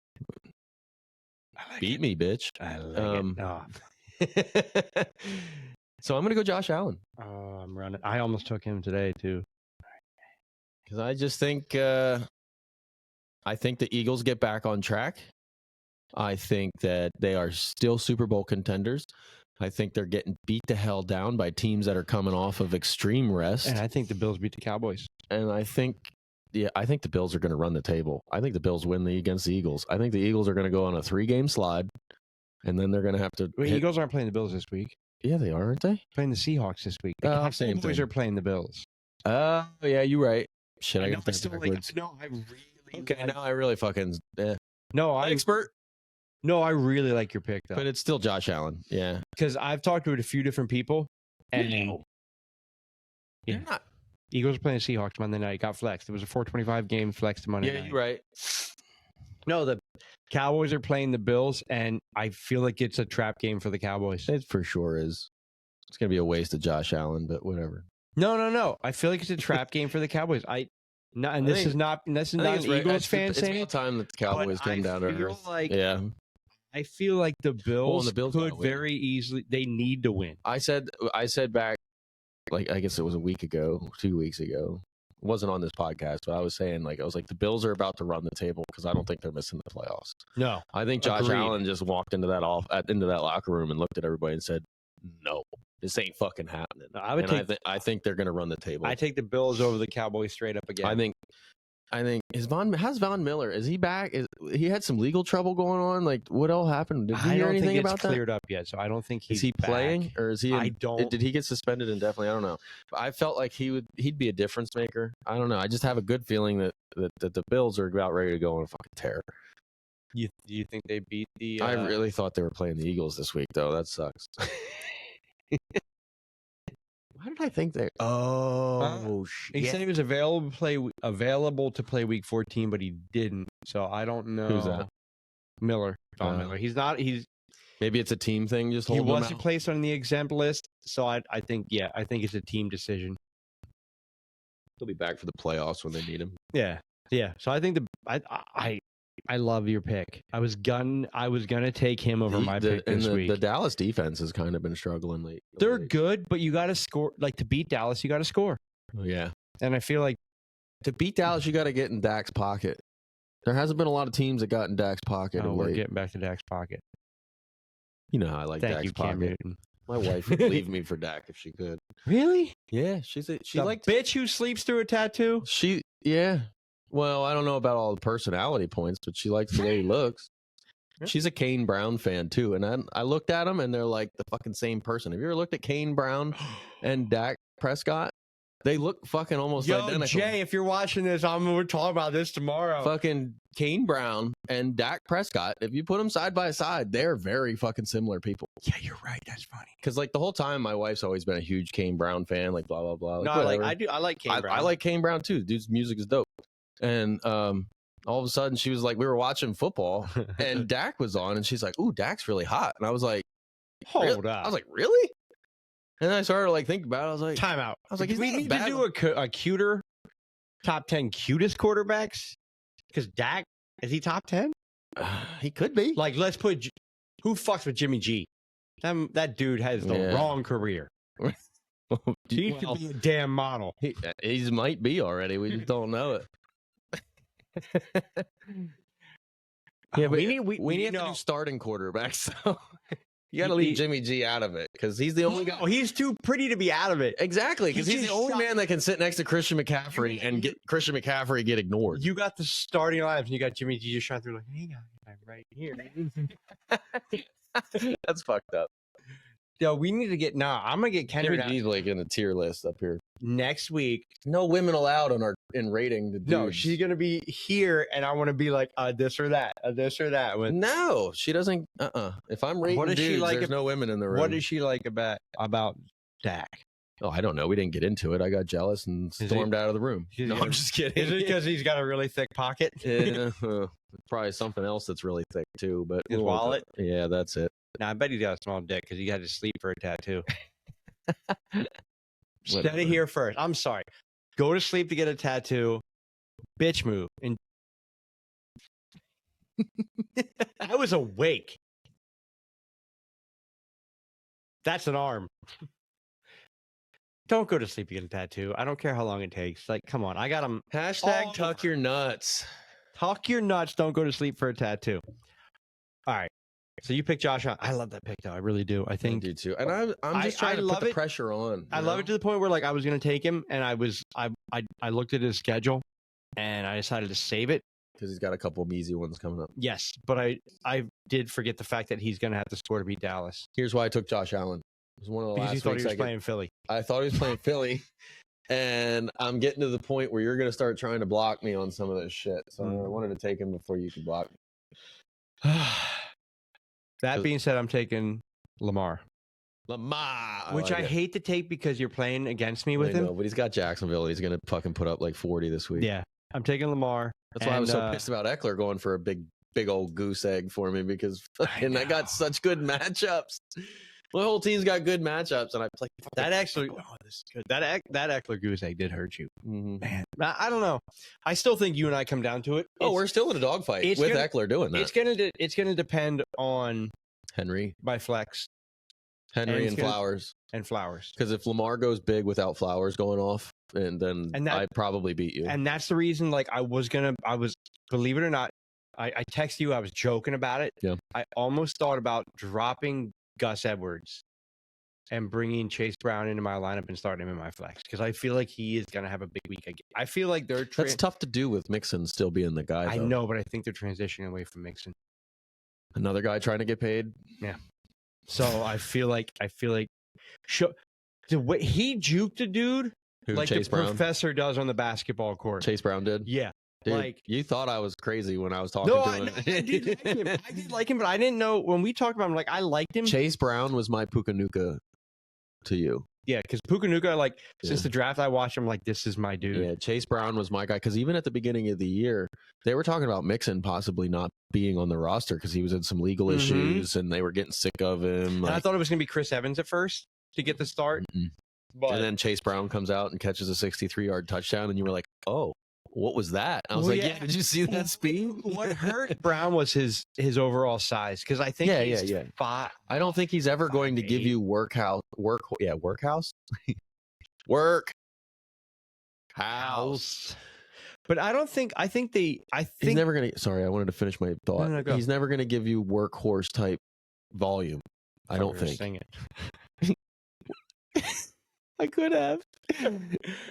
Beat me, bitch. I like it. So I'm going to go Josh Allen. Oh, I'm running. I almost took him today, too. Because I just think the Eagles get back on track. I think that they are still Super Bowl contenders. I think they're getting beat the hell down by teams that are coming off of extreme rest. And I think the Bills beat the Cowboys. And I think the Bills are going to run the table. I think the Bills win against the Eagles. I think the Eagles are going to go on a 3-game slide, and then they're going to have to. Wait, Eagles aren't playing the Bills this week. Yeah, they are, aren't they? Playing the Seahawks this week. The Cowboys are playing the Bills. Yeah, you're right. Shit, I got I really fucking. No, expert. No, I really like your pick, though. But it's still Josh Allen. Yeah. Because I've talked to a few different people. And You're not. Eagles are playing the Seahawks Monday night. Got flexed. It was a 4:25 game flexed to Monday night. Yeah, you're right. No, the Cowboys are playing the Bills, and I feel like it's a trap game for the Cowboys. It for sure is. It's going to be a waste of Josh Allen, but whatever. No. I feel like it's a trap game for the Cowboys. This is not an Eagles fan saying it. It's about time that the Cowboys came down to earth. I feel like the Bills could very easily. They need to win. I said back, like I guess it was a week ago, 2 weeks ago. It wasn't on this podcast, but I was saying the Bills are about to run the table because I don't think they're missing the playoffs. No, I think Josh Allen just walked into that locker room and looked at everybody and said, "No, this ain't fucking happening." No, I think they're going to run the table. I take the Bills over the Cowboys straight up again. I think how's Von Miller? Is he back? He had some legal trouble going on? Like what all happened? Did you hear anything about that? Cleared up yet, so I don't think he's Is he playing or is he? Did he get suspended indefinitely? I don't know. But I felt like he'd be a difference maker. I don't know. I just have a good feeling that the Bills are about ready to go on a fucking tear. You think they beat the? I really thought they were playing the Eagles this week, though. That sucks. Why did I think they? Oh shit! He said he was available to play week 14, but he didn't. So I don't know. Who's that? Miller. Miller. He's not. Maybe it's a team thing. Just he wasn't placed on the exempt list. So I think it's a team decision. He'll be back for the playoffs when they need him. Yeah. So I think I love your pick. I was gonna take him over my pick this week. The Dallas defense has kind of been struggling lately. They're good, but you got to score. Like to beat Dallas, you got to score. Oh, yeah, and I feel like to beat Dallas, you got to get in Dak's pocket. There hasn't been a lot of teams that got in Dak's pocket. Oh, we're getting back to Dak's pocket. You know how I like Dak's pocket. My wife would leave me for Dak if she could. Really? Yeah, she's like bitch who sleeps through a tattoo. Yeah. Well, I don't know about all the personality points, but she likes the way he looks. She's a Kane Brown fan too, and I looked at them, and they're like the fucking same person. Have you ever looked at Kane Brown and Dak Prescott? They look fucking almost identical. Jay, if you're watching this, we're talking about this tomorrow. Fucking Kane Brown and Dak Prescott, if you put them side by side, they're very fucking similar people. Yeah, you're right. That's funny. Because like the whole time, my wife's always been a huge Kane Brown fan. Like blah blah blah. No, I like Kane Brown. I like Kane Brown too. Dude's music is dope. And all of a sudden, she was like, we were watching football, and Dak was on, and she's like, "Ooh, Dak's really hot." And I was like, "Hold up!" I was like, "Really?" And then I started to like think about it. I was like, time out. I was like, we need to do a cuter top 10 cutest quarterbacks. Because Dak, is he top 10? He could be. Like, let's put who fucks with Jimmy G? That dude has the wrong career. He should be a damn model. He might be already. We just don't know it. Yeah, but we need to do starting quarterbacks. So you got to leave Jimmy G out of it because he's the only guy. Oh, he's too pretty to be out of it. Exactly, because he's the only man that can sit next to Christian McCaffrey and get Christian McCaffrey get ignored. You got the starting lineup, and you got Jimmy G just trying through like, hey, I'm right here. That's fucked up. Yo, we need to get I'm gonna get Kendrick. Jimmy G's like in the tier list up here next week. No women allowed in rating the dudes. No, she's gonna be here, and I want to be like this or that, this or that. No, she doesn't. If I'm rating dudes, there's no women in the room. What does she like about Dak? Oh, I don't know. We didn't get into it. I got jealous and stormed out of the room. No, I'm just kidding. Is it because he's got a really thick pocket? Yeah, probably something else that's really thick too. But his wallet. Yeah, that's it. Now I bet he's got a small dick because he had to sleep for a tattoo. Instead of here first. I'm sorry. Go to sleep to get a tattoo. Bitch move. And I was awake. That's an arm. Don't go to sleep to get a tattoo. I don't care how long it takes. Like, come on. I got them. Hashtag tuck your nuts. Tuck your nuts. Don't go to sleep for a tattoo. All right. So you picked Josh Allen. I love that pick, though. I really do. I think I do too. And I'm just trying to put the pressure on. I love it to the point where like I was going to take him, and I looked at his schedule, and I decided to save it because he's got a couple of easy ones coming up. Yes, but I did forget the fact that he's going to have to score to beat Dallas. Here's why I took Josh Allen. It was one of the because last you thought weeks he was playing Philly. I thought he was playing Philly, and I'm getting to the point where you're going to start trying to block me on some of this shit. So I wanted to take him before you could block me. That being said, I'm taking Lamar. Which I hate to take because you're playing against me with him. But he's got Jacksonville. He's going to fucking put up like 40 this week. Yeah, I'm taking Lamar. That's why I was so pissed about Eckler going for a big old goose egg for me because I got such good matchups. My whole team's got good matchups, and I play that actually. Oh, this is good. That Eckler goose egg did hurt you, man. I don't know. I still think you and I come down to it. We're still in a dogfight with Eckler doing that. It's gonna depend on Henry by flex, Henry and Flowers. Because if Lamar goes big without Flowers going off, then I probably beat you. And that's the reason. Like I was believe it or not, I texted you. I was joking about it. Yeah. I almost thought about dropping Gus Edwards and bringing Chase Brown into my lineup and starting him in my flex because I feel like he is going to have a big week again. I feel like that's tough to do with Mixon still being the guy. I know, but I think they're transitioning away from Mixon. Another guy trying to get paid. Yeah. So I feel like the way he juked a dude like Chase Brown professor does on the basketball court. Chase Brown did. Yeah. Dude, like you thought I was crazy when I was talking to him. I did like him, but I didn't know when we talked about him. Like I liked him. Chase Brown was my Puka-Nuka to you. Yeah, because Puka-Nuka, since the draft, I watched him. Like this is my dude. Yeah, Chase Brown was my guy. Because even at the beginning of the year, they were talking about Mixon possibly not being on the roster because he was in some legal issues and they were getting sick of him. And I thought it was going to be Chris Evans at first to get the start. But, and then Chase Brown comes out and catches a 63-yard touchdown, and you were like, "Oh, what was that?" I was yeah, did you see that speed? What hurt Brown was his overall size because I think he's I don't think he's ever going to give you workhouse. But I don't think. I think he's never gonna. Sorry, I wanted to finish my thought. No, he's never gonna give you workhorse type volume. I don't think. I could have.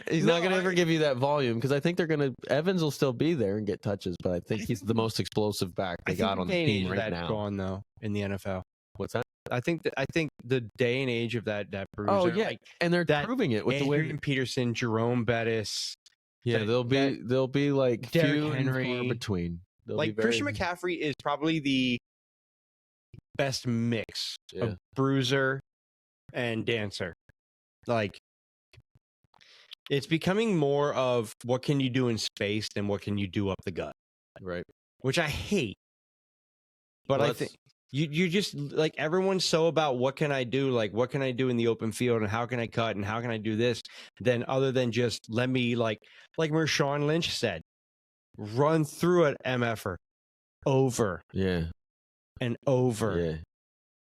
He's not going to ever give you that volume because I think they're going to. Evans will still be there and get touches, but I think he's the most explosive back they got on the team right now. Gone though in the NFL. What's that? I think the day and age of that bruiser. Oh yeah, like, and they're proving it with the way Peterson, Jerome Bettis. Yeah, they'll be like few and far between. Like Christian McCaffrey is probably the best mix of bruiser and dancer. Like, it's becoming more of what can you do in space than what can you do up the gut. Right. Which I hate. But I think you just like everyone's so about what can I do? Like, what can I do in the open field and how can I cut and how can I do this? Then other than just let me like Marshawn Lynch said, run through it, MFer. Over. Yeah. And over. Yeah.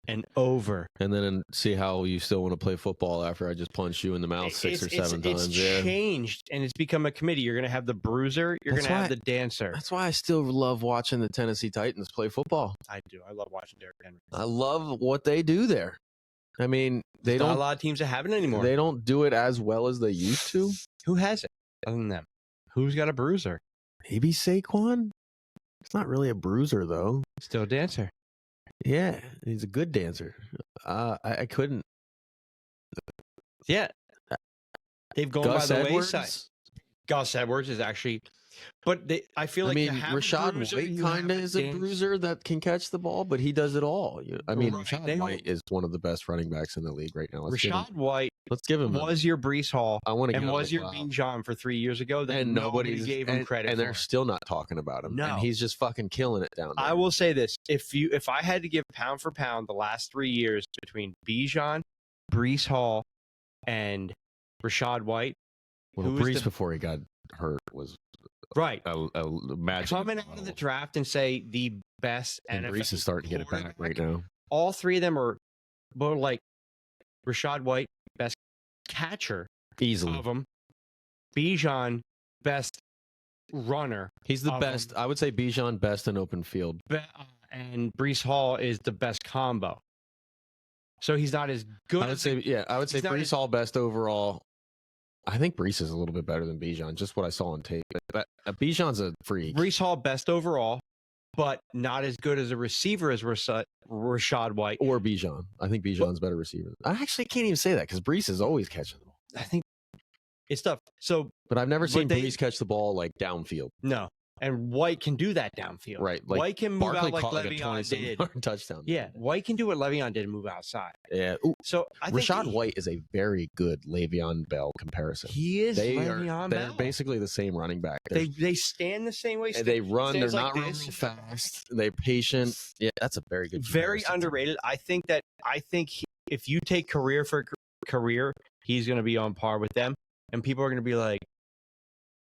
And over. And then see how you still want to play football after I just punched you in the mouth 6 or 7 times. It's changed, and it's become a committee. You're going to have the bruiser. You're going to have the dancer. That's why I still love watching the Tennessee Titans play football. I do. I love watching Derrick Henry. I love what they do there. I mean, not a lot of teams that have it anymore. They don't do it as well as they used to. Who has it other than them? Who's got a bruiser? Maybe Saquon? It's not really a bruiser, though. Still a dancer. Yeah, he's a good dancer. I couldn't. Yeah. They've gone by the wayside. Gus Edwards is actually... But I feel like Rashad White kind of is a bruiser that can catch the ball, but he does it all. Rashad White is one of the best running backs in the league right now. Rashad White was your Breece Hall and was your Bijan for 3 years ago. And nobody gave him credit. And they're still not talking about him. No. And he's just fucking killing it down there. I will say this. If I had to give pound for pound the last 3 years between Bijan, Breece Hall, and Rashad White. Breece before he got hurt was... Right. A magic coming out of the draft and say the best and NFL Breece is starting to get it back right now. All three of them are like Rashad White, best catcher easily of them. Bijan, best runner. He's the best. I would say Bijan best in open field. And Breece Hall is the best combo. So he's not as good. I would say Breece Hall best overall. I think Breece is a little bit better than Bijan, just what I saw on tape. But Bijan's a freak. Breece Hall best overall, but not as good as a receiver as Rashad White. Or Bijan. I think Bijan's better receiver. I actually can't even say that because Breece is always catching the ball. I think it's tough. But I've never seen Breece catch the ball like downfield. No. And White can do that downfield. Right. Like White can move out like Le'Veon did. Touchdown. Yeah. White can do what Le'Veon did and move outside. Yeah. Ooh, so I think Rashad White is a very good Le'Veon Bell comparison. He is Le'Veon Bell. They're basically the same running back. They stand the same way. They run. They're not real fast. They're patient. Yeah, that's a very good Very underrated. I think if you take career for career, he's going to be on par with them. And people are going to be like,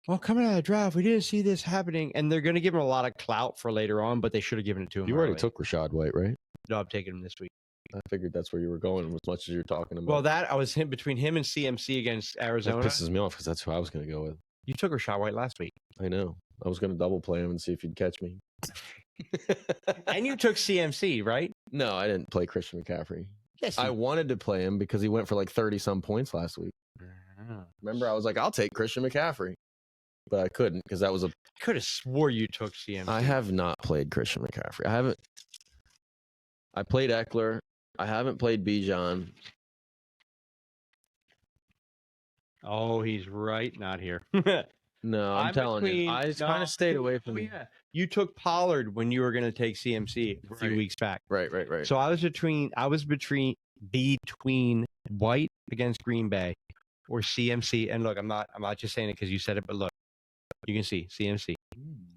well, coming out of the draft, we didn't see this happening. And they're going to give him a lot of clout for later on, but they should have given it to him. You already took Rashad White, right? No, I'm taking him this week. I figured that's where you were going as much as you're talking about. Well, I was between him and CMC against Arizona. That pisses me off because that's who I was going to go with. You took Rashad White last week. I know. I was going to double play him and see if you'd catch me. And you took CMC, right? No, I didn't play Christian McCaffrey. Yes, I wanted to play him because he went for like 30-some points last week. Remember, I was like, I'll take Christian McCaffrey. But I couldn't because that was I could have swore you took CMC. I have not played Christian McCaffrey. I played Eckler. I haven't played Bijan. Oh, he's right. Not here. No, I'm telling you. I kind of stayed away from him. Yeah. You took Pollard when you were going to take CMC a few weeks back. Right. So I was between White against Green Bay or CMC. And look, I'm not just saying it because you said it, but look. You can see CMC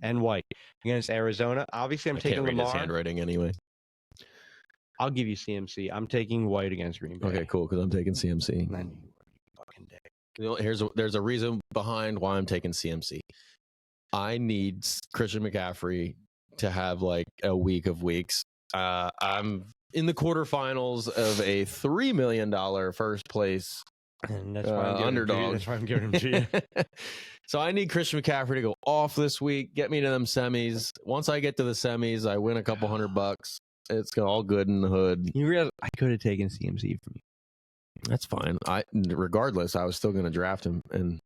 and White against Arizona. Obviously, I'm taking Lamar. His handwriting anyway. I'll give you CMC. I'm taking White against Green Bay. Okay, cool. Because I'm taking CMC. There's a reason behind why I'm taking CMC. I need Christian McCaffrey to have like a week of weeks. I'm in the quarterfinals of a $3 million first place. And that's why I'm underdog. That's why I'm giving him to you. So I need Christian McCaffrey to go off this week, get me to them semis. Once I get to the semis, I win a couple $100. It's all good in the hood. You realize I could have taken CMC from you. That's fine. Regardless, I was still going to draft him and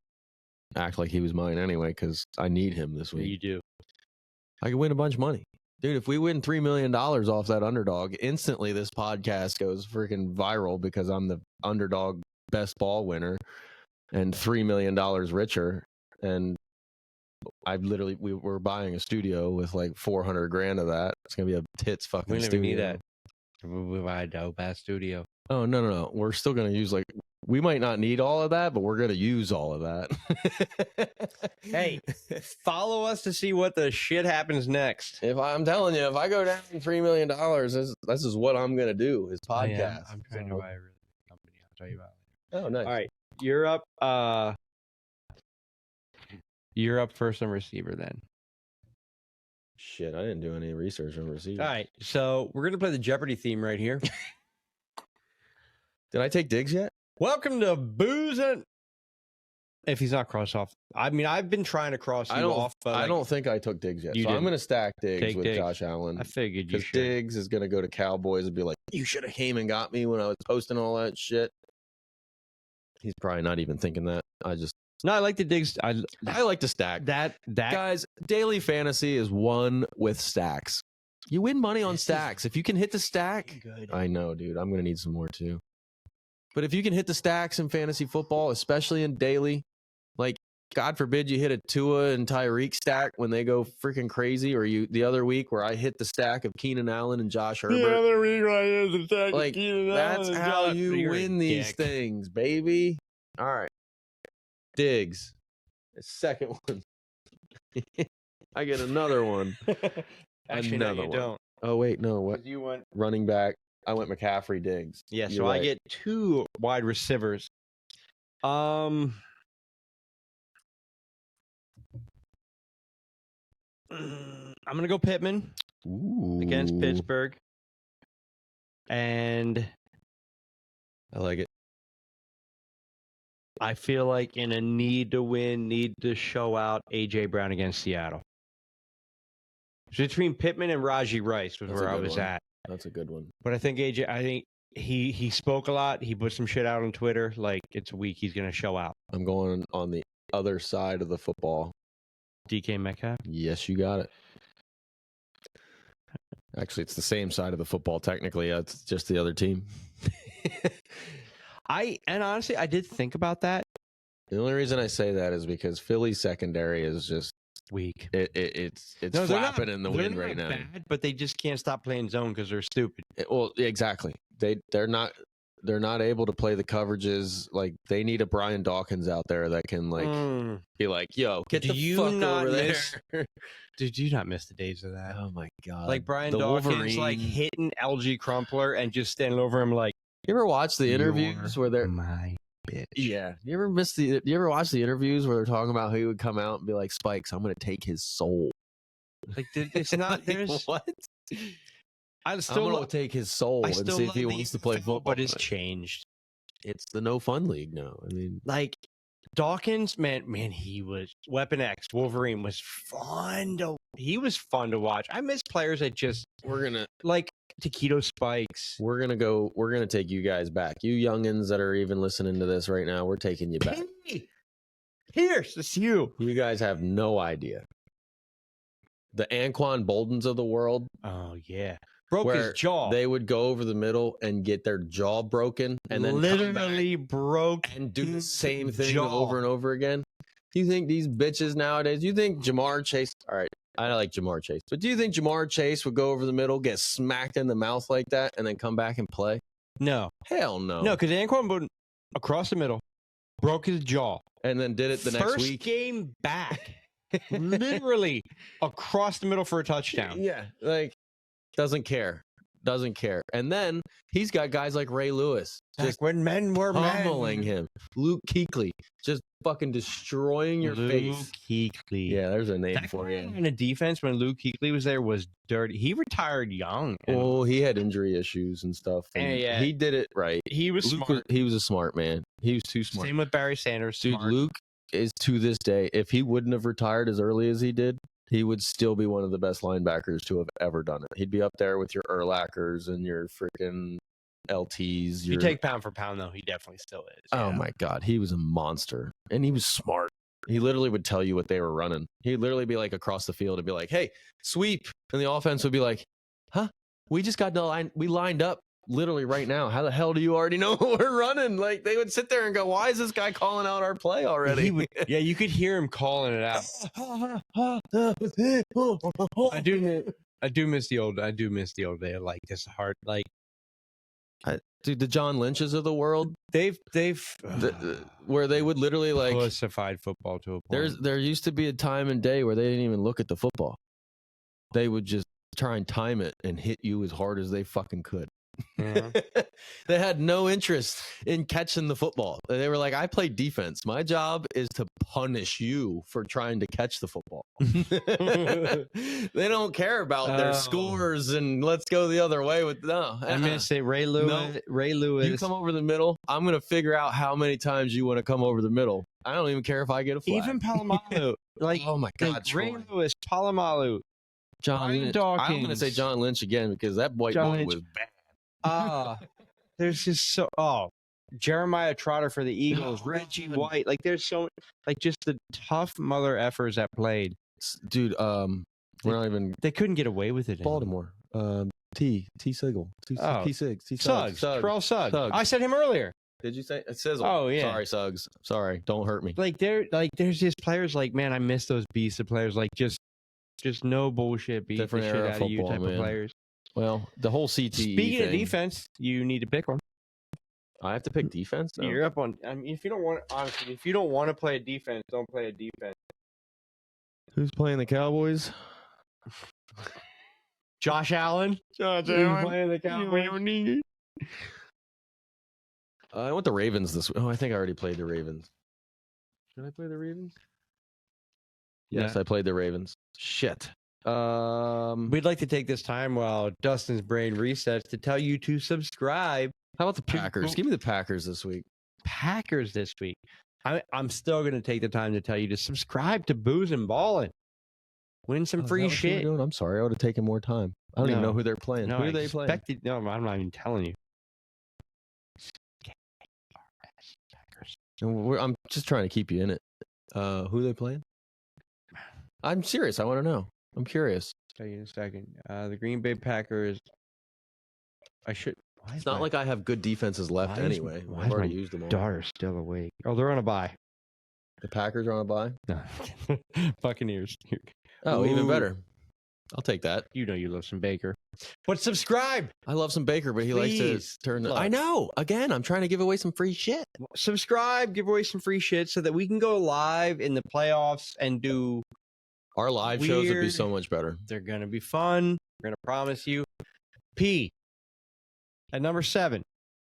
act like he was mine anyway because I need him this week. You do. I could win a bunch of money. Dude, if we win $3 million off that underdog, instantly this podcast goes freaking viral because I'm the underdog best ball winner and $3 million richer. And we're buying a studio with like $400,000 of that. It's going to be a tits fucking We don't studio. even need that. We buy a dope ass studio. Oh, no. We're still going to use we might not need all of that, but we're going to use all of that. Hey, follow us to see what the shit happens next. I'm telling you, if I go down $3 million, this is what I'm going to do. Is podcast. I'm trying to buy a really good company. I'll tell you about it. Oh, nice. All right. You're up first on receiver then. Shit, I didn't do any research on receivers. All right. So we're going to play the Jeopardy theme right here. Did I take Diggs yet? Welcome to Booze and... If he's not crossed off. I mean, I've been trying to cross you off. But I don't think I took Diggs yet. You So didn't. I'm going to stack Diggs Take with Diggs. Josh Allen. I figured you Because should. Diggs is going to go to Cowboys and be like, you should have came and got me when I was posting all that shit. He's probably not even thinking that. No, I like the Diggs. I like to stack. That Guys, daily fantasy is won with stacks. You win money on stacks. If you can hit the stack, good. I know, dude. I'm going to need some more too. But if you can hit the stacks in fantasy football, especially in daily, like God forbid you hit a Tua and Tyreek stack when they go freaking crazy, or the other week where I hit the stack of Keenan Allen and Josh Herbert. The other week I hit the stack of Like Keenan that's Allen and how Josh- you You're a win these dick. things, baby. All right, Diggs, the second one. I get another one. Actually, Another no, you one. don't. Oh wait, no, what? You went. Running back. I went McCaffrey, Diggs. Yeah, You're so I right. get 2 wide receivers. I'm gonna go Pittman against Ooh, Pittsburgh, and I like it. I feel like in a need to win, need to show out AJ Brown against Seattle. So between Pittman and Raji Rice was That's where a I good was one. at. That's a good one. But I think AJ, he spoke a lot. He put some shit out on Twitter. Like it's a week he's gonna show out. I'm going on the other side of the football. DK Metcalf. Yes, you got it. Actually, it's the same side of the football. Technically, it's just the other team. Honestly, I did think about that. The only reason I say that is because Philly's secondary is just Week. it's No, they're not- flapping in the they're wind not right now. bad, but they just can't stop playing zone because they're stupid. Well, exactly. They're not able to play the coverages. Like they need a Brian Dawkins out there that can be like, yo, get Do the you fuck not over there. miss- Did you not miss the days of that? Oh my god! Like Brian The Dawkins, Wolverine. like hitting LG Crumpler and just standing over him like, You ever watch the interviews where they're my bitch. yeah? You ever watch the interviews where they're talking about how he would come out and be like, Spikes, I'm gonna take his soul. Like it's not. Like, There's. what? I I'm still. gonna take his soul I and still see if love he the wants to play NFL, football. but it's changed. It's the no fun league now. I mean, Like Dawkins, man, he was Weapon X. Wolverine was fun to. He was fun to watch. I miss players that just we're gonna like Taquito Spikes. we're gonna take you guys back. You youngins that are even listening to this right now, we're taking you back. Hey, Pierce, it's you. You guys have no idea. The Anquan Boldens of the world, Oh yeah, broke where his jaw. they would go over the middle and get their jaw broken and then come back literally broke and do the his same thing jaw. over and over again. You think these bitches nowadays, you think Jamar Chase, all right, I like Jamar Chase, but do you think Jamar Chase would go over the middle, get smacked in the mouth like that, and then come back and play? No, Hell no. no, because Anquan Boden across the middle broke his jaw. And then did it the next First week. game back, literally across the middle for a touchdown. Yeah, like doesn't care. And then he's got guys like Ray Lewis Back just when men were pummeling men. him. Luke Kuechly just fucking destroying your Luke face. Kuechly. Yeah, there's a name That for you. kind of defense when Luke Kuechly was there was dirty. He retired young. and Oh, he had injury issues and stuff. And Yeah. he did it right. he was Luke smart. he was a smart man. He was too smart. Same with Barry Sanders. Dude, smart. Luke is to this day, if he wouldn't have retired as early as he did, he would still be one of the best linebackers to have ever done it. He'd be up there with your Urlachers and your freaking LTs. If you take pound for pound, though, he definitely still is. Oh yeah. my God, he was a monster, and he was smart. He literally would tell you what they were running. He'd literally be like across the field and be like, "Hey, sweep," and the offense would be like, "Huh? We just got the line. We lined up literally right now. How the hell do you already know what we're running?" Like they would sit there and go, "Why is this guy calling out our play already?" Yeah, you could hear him calling it out. I do miss the old day. Like this hard, like Dude, the John Lynches of the world, they've where they would literally like pussified football to a point. there used to be a time and day where they didn't even look at the football. They would just try and time it and hit you as hard as they fucking could. Yeah. They had no interest in catching the football. They were like, "I play defense. My job is to punish you for trying to catch the football." They don't care about their scores and let's go the other way with no. I miss it. Ray Lewis. No. Ray Lewis. You come over the middle. I'm gonna figure out how many times you want to come over the middle. I don't even care if I get a flag. Even Palomalu. Like, oh my God, Ray Troy. Lewis, Palomalu, John Ryan Lynch. Dawkins. I'm gonna say John Lynch again because that white John boy Lynch. was bad. There's just so Jeremiah Trotter for the Eagles, Reggie White, like there's so like just the tough mother effers that played. Dude, we're not even They couldn't get away with it. Baltimore. T Sigel. T6. Suggs. Terrell Suggs. I said him earlier. Did you say it? Sizzle. Oh yeah. Sorry, Suggs. Sorry. Don't hurt me. Like there's just players like, man, I miss those beasts of players, like just no bullshit, beat Different the shit era out of you football, type man. of players. Well, the whole CTE Speaking of thing, defense, you need to pick one. I have to pick defense. No. You're up on. I mean, if you don't want to play a defense, don't play a defense. Who's playing the Cowboys? Josh Allen. Who's playing the Cowboys? I want the Ravens this week. Oh, I think I already played the Ravens. Should I play the Ravens? Yes, I played the Ravens. Shit. We'd like to take this time while Dustin's brain resets to tell you to subscribe. How about the Packers? Give me the Packers this week. Packers this week. I'm still going to take the time to tell you to subscribe to Booze and Ballin'. Win some free shit. I'm sorry. I would have taken more time. I don't even know who they're playing. No, who are they playing? No, I'm not even telling you. I'm just trying to keep you in it. Who are they playing? I'm serious. I want to know. I'm curious. Tell you in a second. The Green Bay Packers. It's not like I have good defenses left anyway. I've already used them all. Daughter's still awake. Oh, they're on a bye. The Packers are on a bye? No. Buccaneers. Oh, even better. I'll take that. You know you love some Baker. But subscribe. I love some Baker, but he likes to turn. I know. Again, I'm trying to give away some free shit. Subscribe, give away some free shit so that we can go live in the playoffs and do. Our live shows would be so much better. They're going to be fun. We're going to promise you. P. At number 7.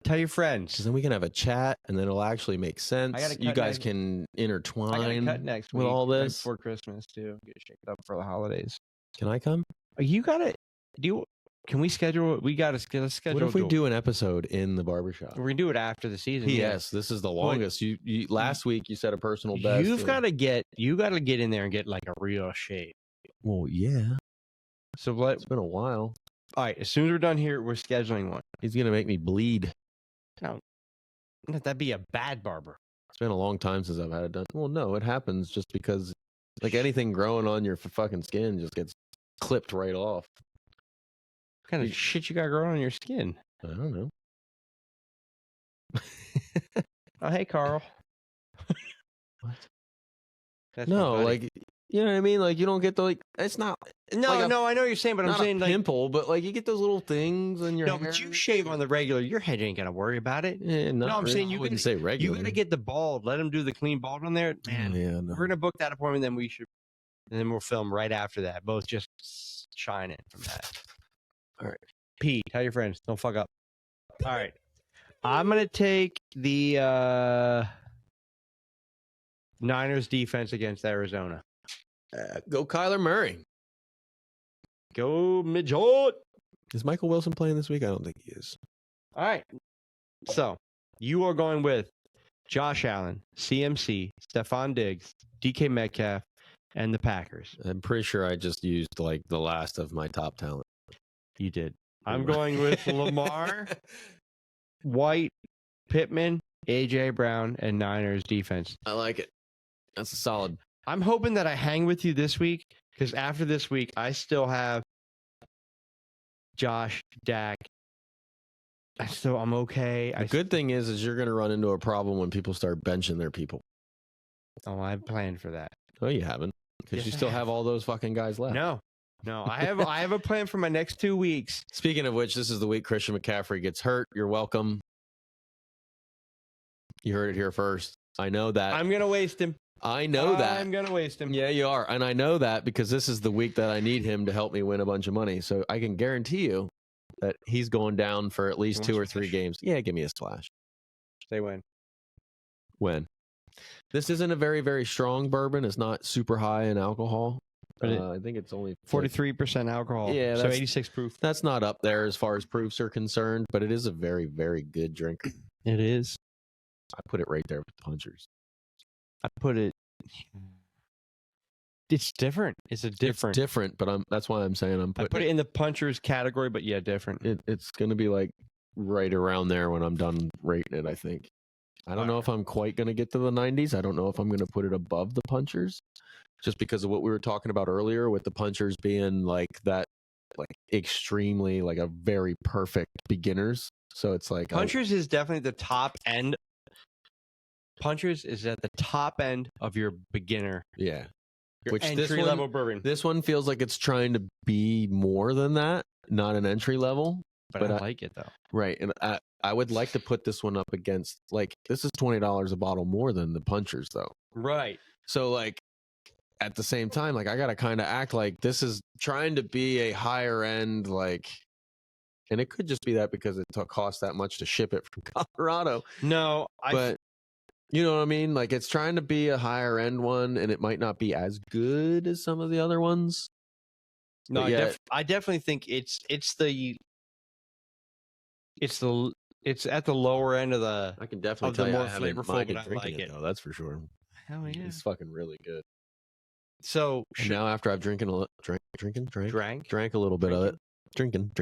Tell your friends. Because then we can have a chat and then it'll actually make sense. You guys can intertwine next with all this. Before Christmas, too. Get shaped up for the holidays. Can I come? You got to. Can we schedule? We got to schedule. What if we do an episode in the barbershop? We're going to do it after the season. Yes, this is the longest. You last week you said a personal best. You got to get in there and get like a real shape. Well, yeah. So it's been a while. All right, as soon as we're done here, we're scheduling one. He's going to make me bleed. No, that'd be a bad barber. It's been a long time since I've had it done. Well, no, it happens just because like anything growing on your fucking skin just gets clipped right off. What kind of shit you got growing on your skin? I don't know. Oh, hey, Carl. What? That's no, like, you know what I mean? Like, you don't get the, like, it's not. No, I know what you're saying, but I'm saying, like, pimple, but, like, you get those little things in your hair. No, but you shave on the regular. Your head ain't going to worry about it. Yeah, no, I'm saying you wouldn't say regular. You got to get the bald. Let them do the clean bald on there. Man, we're going to book that appointment, then and then we'll film right after that. Both just shining from that. All right. Pete, tell your friends. Don't fuck up. All right. I'm going to take the Niners defense against Arizona. Go Kyler Murray. Go Midget. Is Michael Wilson playing this week? I don't think he is. All right. So you are going with Josh Allen, CMC, Stephon Diggs, DK Metcalf, and the Packers. I'm pretty sure I just used like the last of my top talent. You did. I'm going with Lamar, White, Pittman, AJ Brown, and Niners defense. I like it. That's a solid. I'm hoping that I hang with you this week because after this week, I still have Josh, Dak. I'm okay. The good thing is you're going to run into a problem when people start benching their people. Oh, I've planned for that. Oh, you haven't, because Yes, you I still have. have all those fucking guys left. No. I have a plan for my next 2 weeks. Speaking of which, this is the week Christian McCaffrey gets hurt. You're welcome. You heard it here first. I know that. I'm gonna waste him. I know that. I'm gonna waste him. Yeah, you are. And I know that because this is the week that I need him to help me win a bunch of money. So I can guarantee you that he's going down for at least 2 or 3 games. Yeah, give me a splash. They win. When? This isn't a very, very strong bourbon. It's not super high in alcohol. But I think it's only 43% alcohol. Yeah, so that's- 86 proof. That's not up there as far as proofs are concerned, but it is a very, very good drink. It is. I put it right there with Punchers. I put it. It's different. It's different. It's different, but that's why I'm saying I'm I putting put it in the punchers category, but yeah, different. It's going to be like right around there when I'm done rating it, I think. I don't know if I'm quite going to get to the 90s. I don't know if I'm going to put it above the Punchers, just because of what we were talking about earlier with the Punchers being like that, like extremely, like a very perfect beginners. So it's like Punchers is definitely the top end. Punchers is at the top end of your beginner. Yeah. Your Which this entry level bourbon. This one feels like it's trying to be more than that, not an entry level. But I like it though. Right. And I would like to put this one up against, like, this is $20 a bottle more than the Punchers though. Right. So like at the same time, like I got to kind of act like this is trying to be a higher end, like, and it could just be that because it cost that much to ship it from Colorado. No, But you know what I mean? Like it's trying to be a higher end one and it might not be as good as some of the other ones. no, But I definitely think it's at the lower end of the. I can definitely of the tell you more I haven't flavorful, minded but I drinking like it it. though. That's for sure. Hell yeah. It's fucking really good. So And now after I've drank a little bit of it, drinking.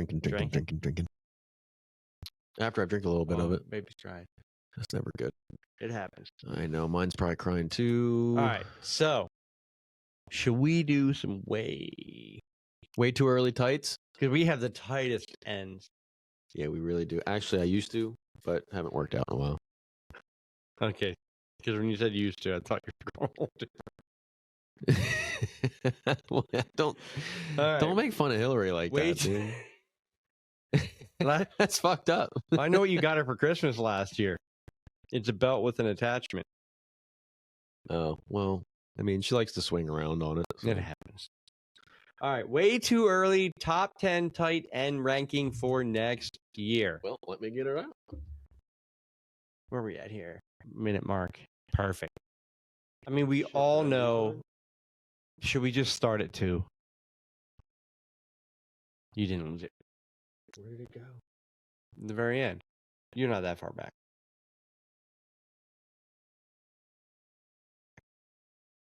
After I've drank a little bit of it, Baby's dry. that's never good. It happens. I know mine's probably crying too. All right. So should we do some way Too early tights. because we have the tightest ends. Yeah, we really do. Actually, I used to, but haven't worked out in a while. Okay. Because when you said used to, I thought you were going to. Well, don't All right. make fun of Hillary like Wait. that, dude. That's fucked up. I know what you got her for Christmas last year. It's a belt with an attachment. Oh, well, I mean, she likes to swing around on it. so. It happens. All right. Way too early. Top 10 tight end ranking for next year. Well, let me get it out. Where are we at here? Minute mark. Perfect. I mean, we all know. Should we just start at 2? You didn't lose it. Where did it go? The very end. You're not that far back.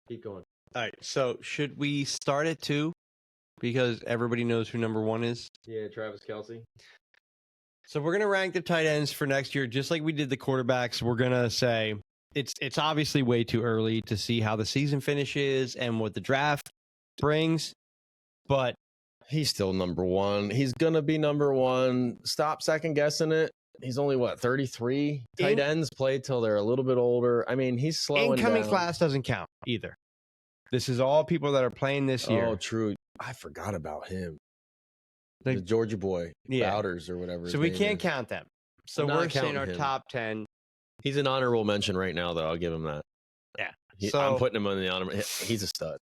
Keep going. All right. So should we start at 2? Because everybody knows who number 1 is. Yeah, Travis Kelce. So we're gonna rank the tight ends for next year, just like we did the quarterbacks. We're gonna say it's obviously way too early to see how the season finishes and what the draft brings, but He's still number 1. He's going to be number 1. Stop second guessing it. He's only, 33? Tight ends play till they're a little bit older. I mean, he's slowing incoming down. class doesn't count either. This is all people that are playing this year. Oh, true. I forgot about him. Like- the Georgia boy, Yeah. Bowders or whatever. So his we name can't is. count them. So I'm not we're saying counting our him. top 10. He's an honorable mention right now, though. I'll give him that. Yeah. I'm putting him on the honor. He's a stud.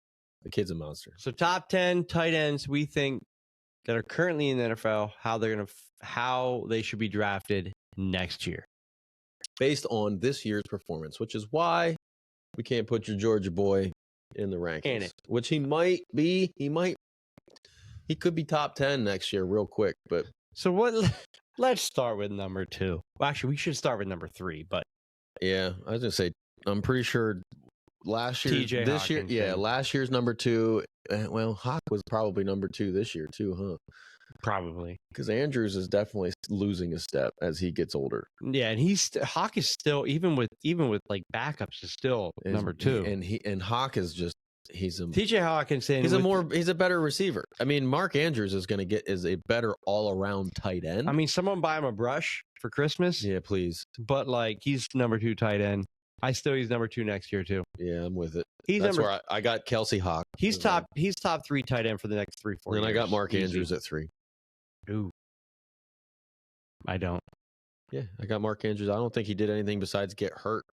The kid's a monster. So top 10 tight ends we think that are currently in the NFL, how they should be drafted next year. Based on this year's performance, which is why we can't put your Georgia boy in the rankings. Can it? Which he might be. He could be top 10 next year real quick, but So let's start with number 2. Well, actually, we should start with number 3, but yeah, I was gonna say I'm pretty sure last year, TJ this year, Hawkins, yeah, yeah. last year's number 2. Well, Hawk was probably number 2 this year too, huh? Probably. Because Andrews is definitely losing a step as he gets older. Yeah, and Hawk is still even with like backups is still number 2. And Hawk is just he's a TJ Hawkinson. he's a better receiver. I mean, Mark Andrews is a better all around tight end. I mean, someone buy him a brush for Christmas. Yeah, please. But like he's number 2 tight end. I still use number 2 next year too. Yeah, I'm with it. That's where I got Kelsey Hawk. He's top 3 tight end for the next 3-4 years. And I got Mark Andrews at 3. Ooh. I don't. Yeah, I got Mark Andrews. I don't think he did anything besides get hurt.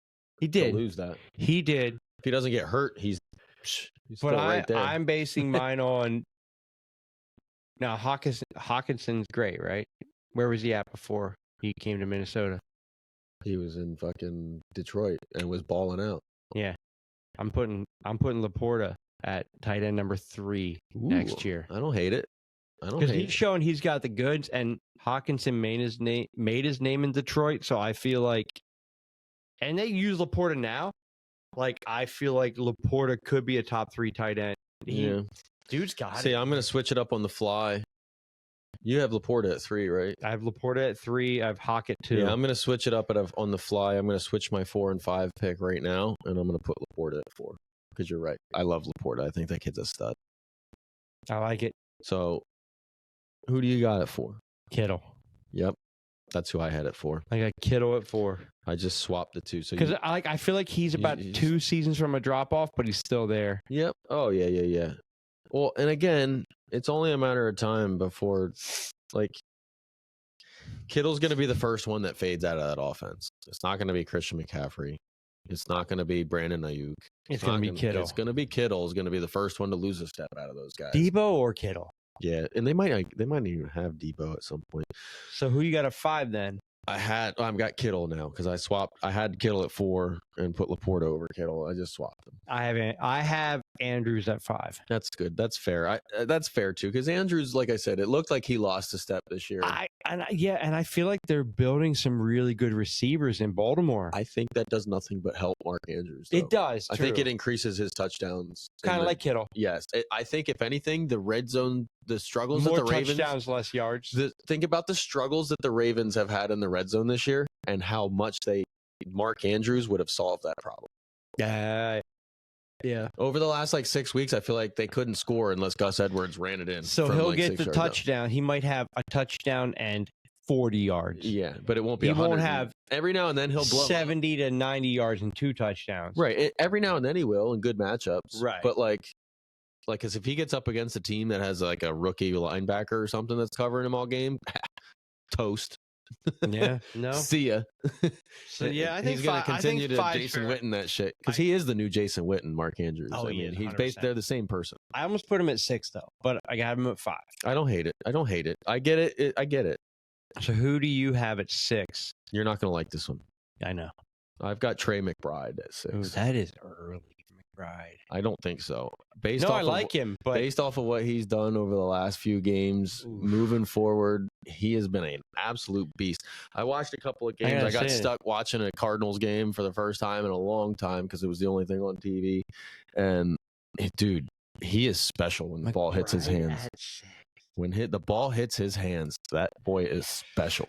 He did lose that. He did. If he doesn't get hurt, he's still right there. I'm basing mine on now. Hawkinson's great, right? Where was he at before he came to Minnesota? He was in fucking Detroit and was balling out. Yeah, I'm putting Laporta at tight end number 3 next year. I don't hate it. Because he's showing he's got the goods, and Hawkinson made his name in Detroit. So I feel like, and they use Laporta now. Like I feel like Laporta could be a top 3 tight end. Dude's got it. See, I'm gonna switch it up on the fly. You have Laporta at 3, right? I have Laporta at 3. I have Hawk at 2. Yeah, I'm gonna switch it up on the fly. I'm gonna switch my 4 and 5 pick right now, and I'm gonna put Laporta at 4. Because you're right. I love Laporta. I think that kid's a stud. I like it. So, who do you got at 4? Kittle. Yep, that's who I had at 4. I got Kittle at 4. I just swapped the 2. So because I feel like he's about 2 seasons from a drop off, but he's still there. Yep. Oh yeah. Well, and again, it's only a matter of time before, like, Kittle's going to be the first one that fades out of that offense. It's not going to be Christian McCaffrey. It's not going to be Brandon Ayuk. It's going to be Kittle. It's going to be Kittle. Is going to be the first one to lose a step out of those guys. Debo or Kittle? Yeah, and they might even have Debo at some point. So who you got at 5 then? I've got Kittle now because I had Kittle at 4 and put Laporta over Kittle. I just swapped them. I have Andrews at 5. That's good. That's fair. That's fair too because Andrews, like I said, it looked like he lost a step this year. And I feel like they're building some really good receivers in Baltimore. I think that does nothing but help Mark Andrews. Though. It does. I think it increases his touchdowns. Kind of like Kittle. Yes, I think if anything, the red zone, the struggles more that the Ravens, touchdowns, less yards. Think about the struggles that the Ravens have had in the red zone this year, and how much Mark Andrews would have solved that problem. Yeah. Over the last 6 weeks, I feel like they couldn't score unless Gus Edwards ran it in. So he'll get the touchdown. He might have a touchdown and 40 yards. Yeah, but it won't be. He won't have. Every now and then he'll blow 70 to 90 yards and 2 touchdowns. Right. Every now and then he will in good matchups. Right. But because if he gets up against a team that has a rookie linebacker or something that's covering him all game, toast. Yeah. No. See ya. So yeah, I think he's going to continue to Jason Witten that shit because he is the new Jason Witten, Mark Andrews. Oh, he's they're the same person. I almost put him at 6 though, but I got him at 5. I don't hate it. I get it. I get it. So who do you have at 6? You're not going to like this one. I know. I've got Trey McBride at 6. Ooh, that is early, McBride. I don't think so. I like him, but based off of what he's done over the last few games, moving forward, he has been an absolute beast. I watched a couple of games. I got stuck watching a Cardinals game for the first time in a long time because it was the only thing on TV. And dude, he is special when the ball hits his hands. When the ball hits his hands, that boy is special.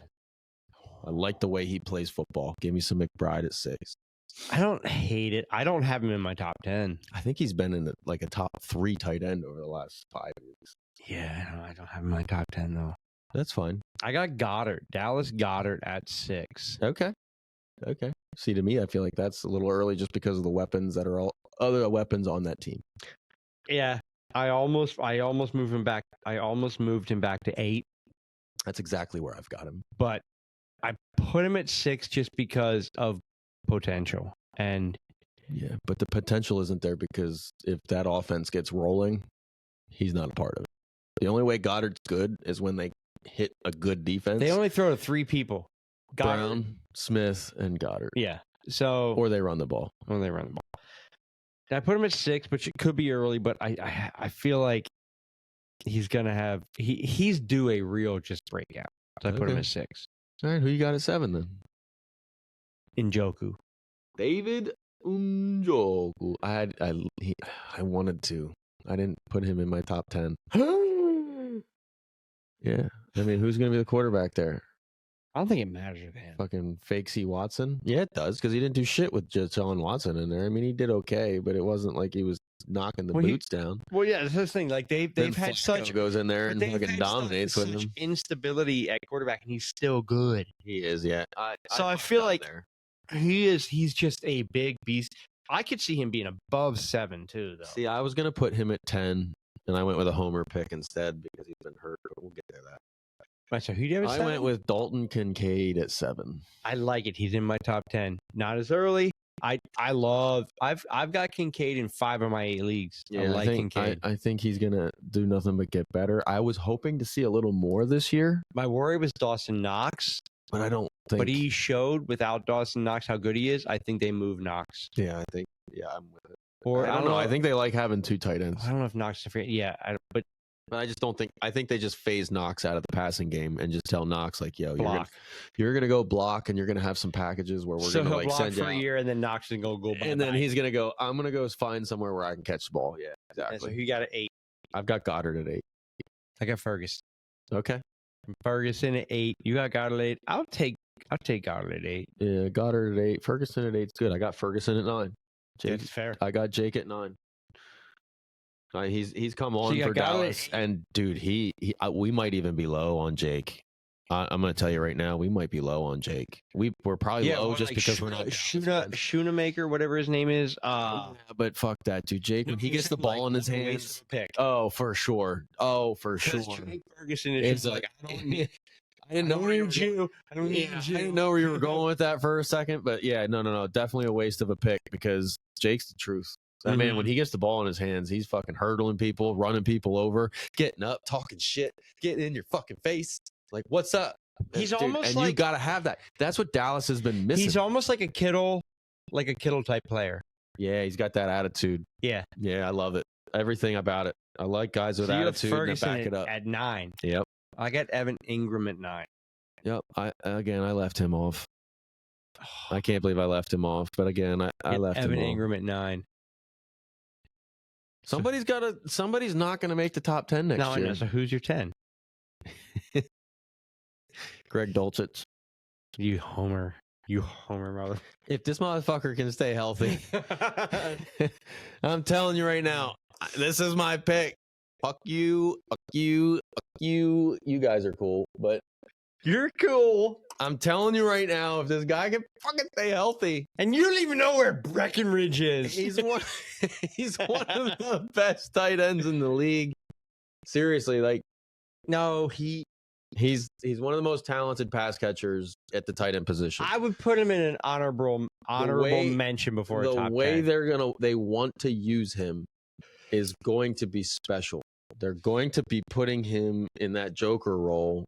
I like the way he plays football. Give me some McBride at 6. I don't hate it. I don't have him in my top 10. I think he's been in a top 3 tight end over the last 5 years. Yeah, I don't have him in my top 10 though. That's fine. I got Dallas Goedert at 6. Okay. See, to me, I feel like that's a little early just because of the weapons that are all other weapons on that team. Yeah, I almost moved him back. I almost moved him back to 8. That's exactly where I've got him. But I put him at 6 just because of potential. And yeah, but the potential isn't there because if that offense gets rolling, he's not a part of it. The only way Goddard's good is when they hit a good defense. They only throw to 3 people. Brown, Smith, and Goddard. Yeah. So or they run the ball. I put him at 6, but it could be early, but I feel like he's gonna have he's due a real just breakout. So I put him at 6. All right, who you got at 7 then? Njoku. David Njoku. I wanted to. I didn't put him in my top 10. Yeah. I mean, who's going to be the quarterback there? I don't think it matters with him. Fucking fake C Watson? Yeah, it does, because he didn't do shit with John Watson in there. I mean, he did okay, but it wasn't like he was knocking the boots down. Well, yeah, that's the thing. Like they've had such goes in there and fucking dominates with such him. instability at quarterback, and he's still good. He is, yeah. I feel like he's just a big beast. I could see him being above 7 too, though. See, I was gonna put him at 10, and I went with a homer pick instead because he's been hurt. But we'll get there. So who do you have at 7? Went with Dalton Kincaid at 7. I like it. He's in my top 10. Not as early. I've got Kincaid in 5 of my 8 leagues. Yeah, I like Kincaid. I think he's gonna do nothing but get better. I was hoping to see a little more this year. My worry was Dawson Knox, but I don't think. But he showed without Dawson Knox how good he is. I think they move Knox. Yeah, I think. Yeah, I'm with it. Or I don't know. I think they like having 2 tight ends. I don't know if Knox is free. Yeah, but I just don't think. I think they just phase Knox out of the passing game and just tell Knox like, "Yo, you're gonna go block, and you're gonna have some packages where we're gonna like block send for you a year, and then Knox is gonna go. And then he's gonna go. I'm gonna go find somewhere where I can catch the ball. Yeah, exactly. So he got an 8. I've got Goddard at 8. I got Ferguson. Okay. Ferguson at 8. You got Goddard at 8. I'll take Goddard at 8. Yeah, Goddard at 8. Ferguson at 8 is good. I got Ferguson at 9. That's fair. I got Jake at 9. He's come on for Dallas, and dude, we might even be low on Jake. I'm going to tell you right now, we might be low on Jake. We're probably low just because we're not Schoonamaker, whatever his name is. But fuck that, dude. Jake, when he gets the ball in his hands, oh for sure. Jake Ferguson is just like, I didn't know where you were going with that for a second, but yeah, no, definitely a waste of a pick because Jake's the truth. That man, when he gets the ball in his hands, he's fucking hurdling people, running people over, getting up, talking shit, getting in your fucking face. Like, what's up? He's almost like, you got to have that. That's what Dallas has been missing. He's almost like a Kittle type player. Yeah, he's got that attitude. Yeah, I love it. Everything about it. I like guys with attitude and back it up. At 9. Yep. I got Evan Ingram at 9. Yep. I left him off. I can't believe I left him off, but again, I left Evan him Ingram at 9. Somebody's not going to make the top 10 next year. So who's your 10? Greg Dulcich. You homer mother. If this motherfucker can stay healthy, I'm telling you right now, this is my pick. Fuck you. You guys are cool, but you're cool. I'm telling you right now, if this guy can fucking stay healthy, and you don't even know where Breckenridge is. He's one of the best tight ends in the league. Seriously, like, no, he's one of the most talented pass catchers at the tight end position. I would put him in an honorable mention before a top 10. The way they want to use him is going to be special. They're going to be putting him in that Joker role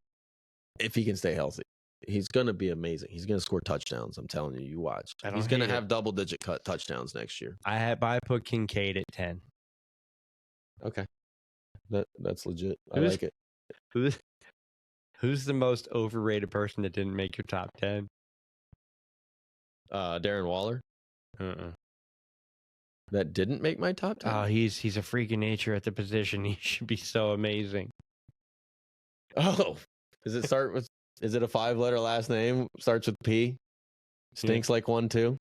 if he can stay healthy. He's going to be amazing. He's going to score touchdowns. I'm telling you, you watch. He's going to have double-digit touchdowns next year. I put Kincaid at 10. Okay. That's legit. I like it. Who's the most overrated person that didn't make your top 10? Darren Waller. That didn't make my top 10? Oh, he's a freak of nature at the position. He should be so amazing. Oh, does it start with... Is it a 5-letter last name? Starts with P? Stinks like one too?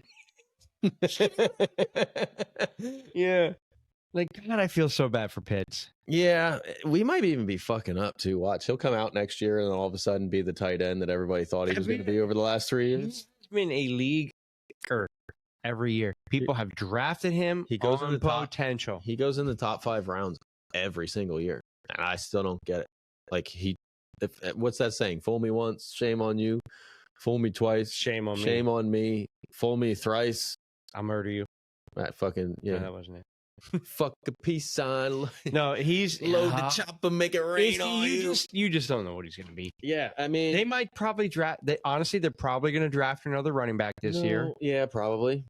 Yeah. Like, God, I feel so bad for Pitts. Yeah, we might even be fucking up too. Watch, he'll come out next year and then all of a sudden be the tight end that everybody thought he was going to be over the last 3 years. He's been a league every year. People have drafted him. He goes in the potential. He goes in the top 5 rounds every single year, and I still don't get it. Like what's that saying? Fool me once, shame on you. Fool me twice, shame on me. Shame on me. Fool me thrice, I'll murder you. That fucking yeah. No, that wasn't it. Fuck a peace sign. No, he's load the chopper, make it rain on you. You just don't know what he's going to be. Yeah, I mean, they might probably draft. Honestly, they're probably going to draft another running back this year. Yeah, probably.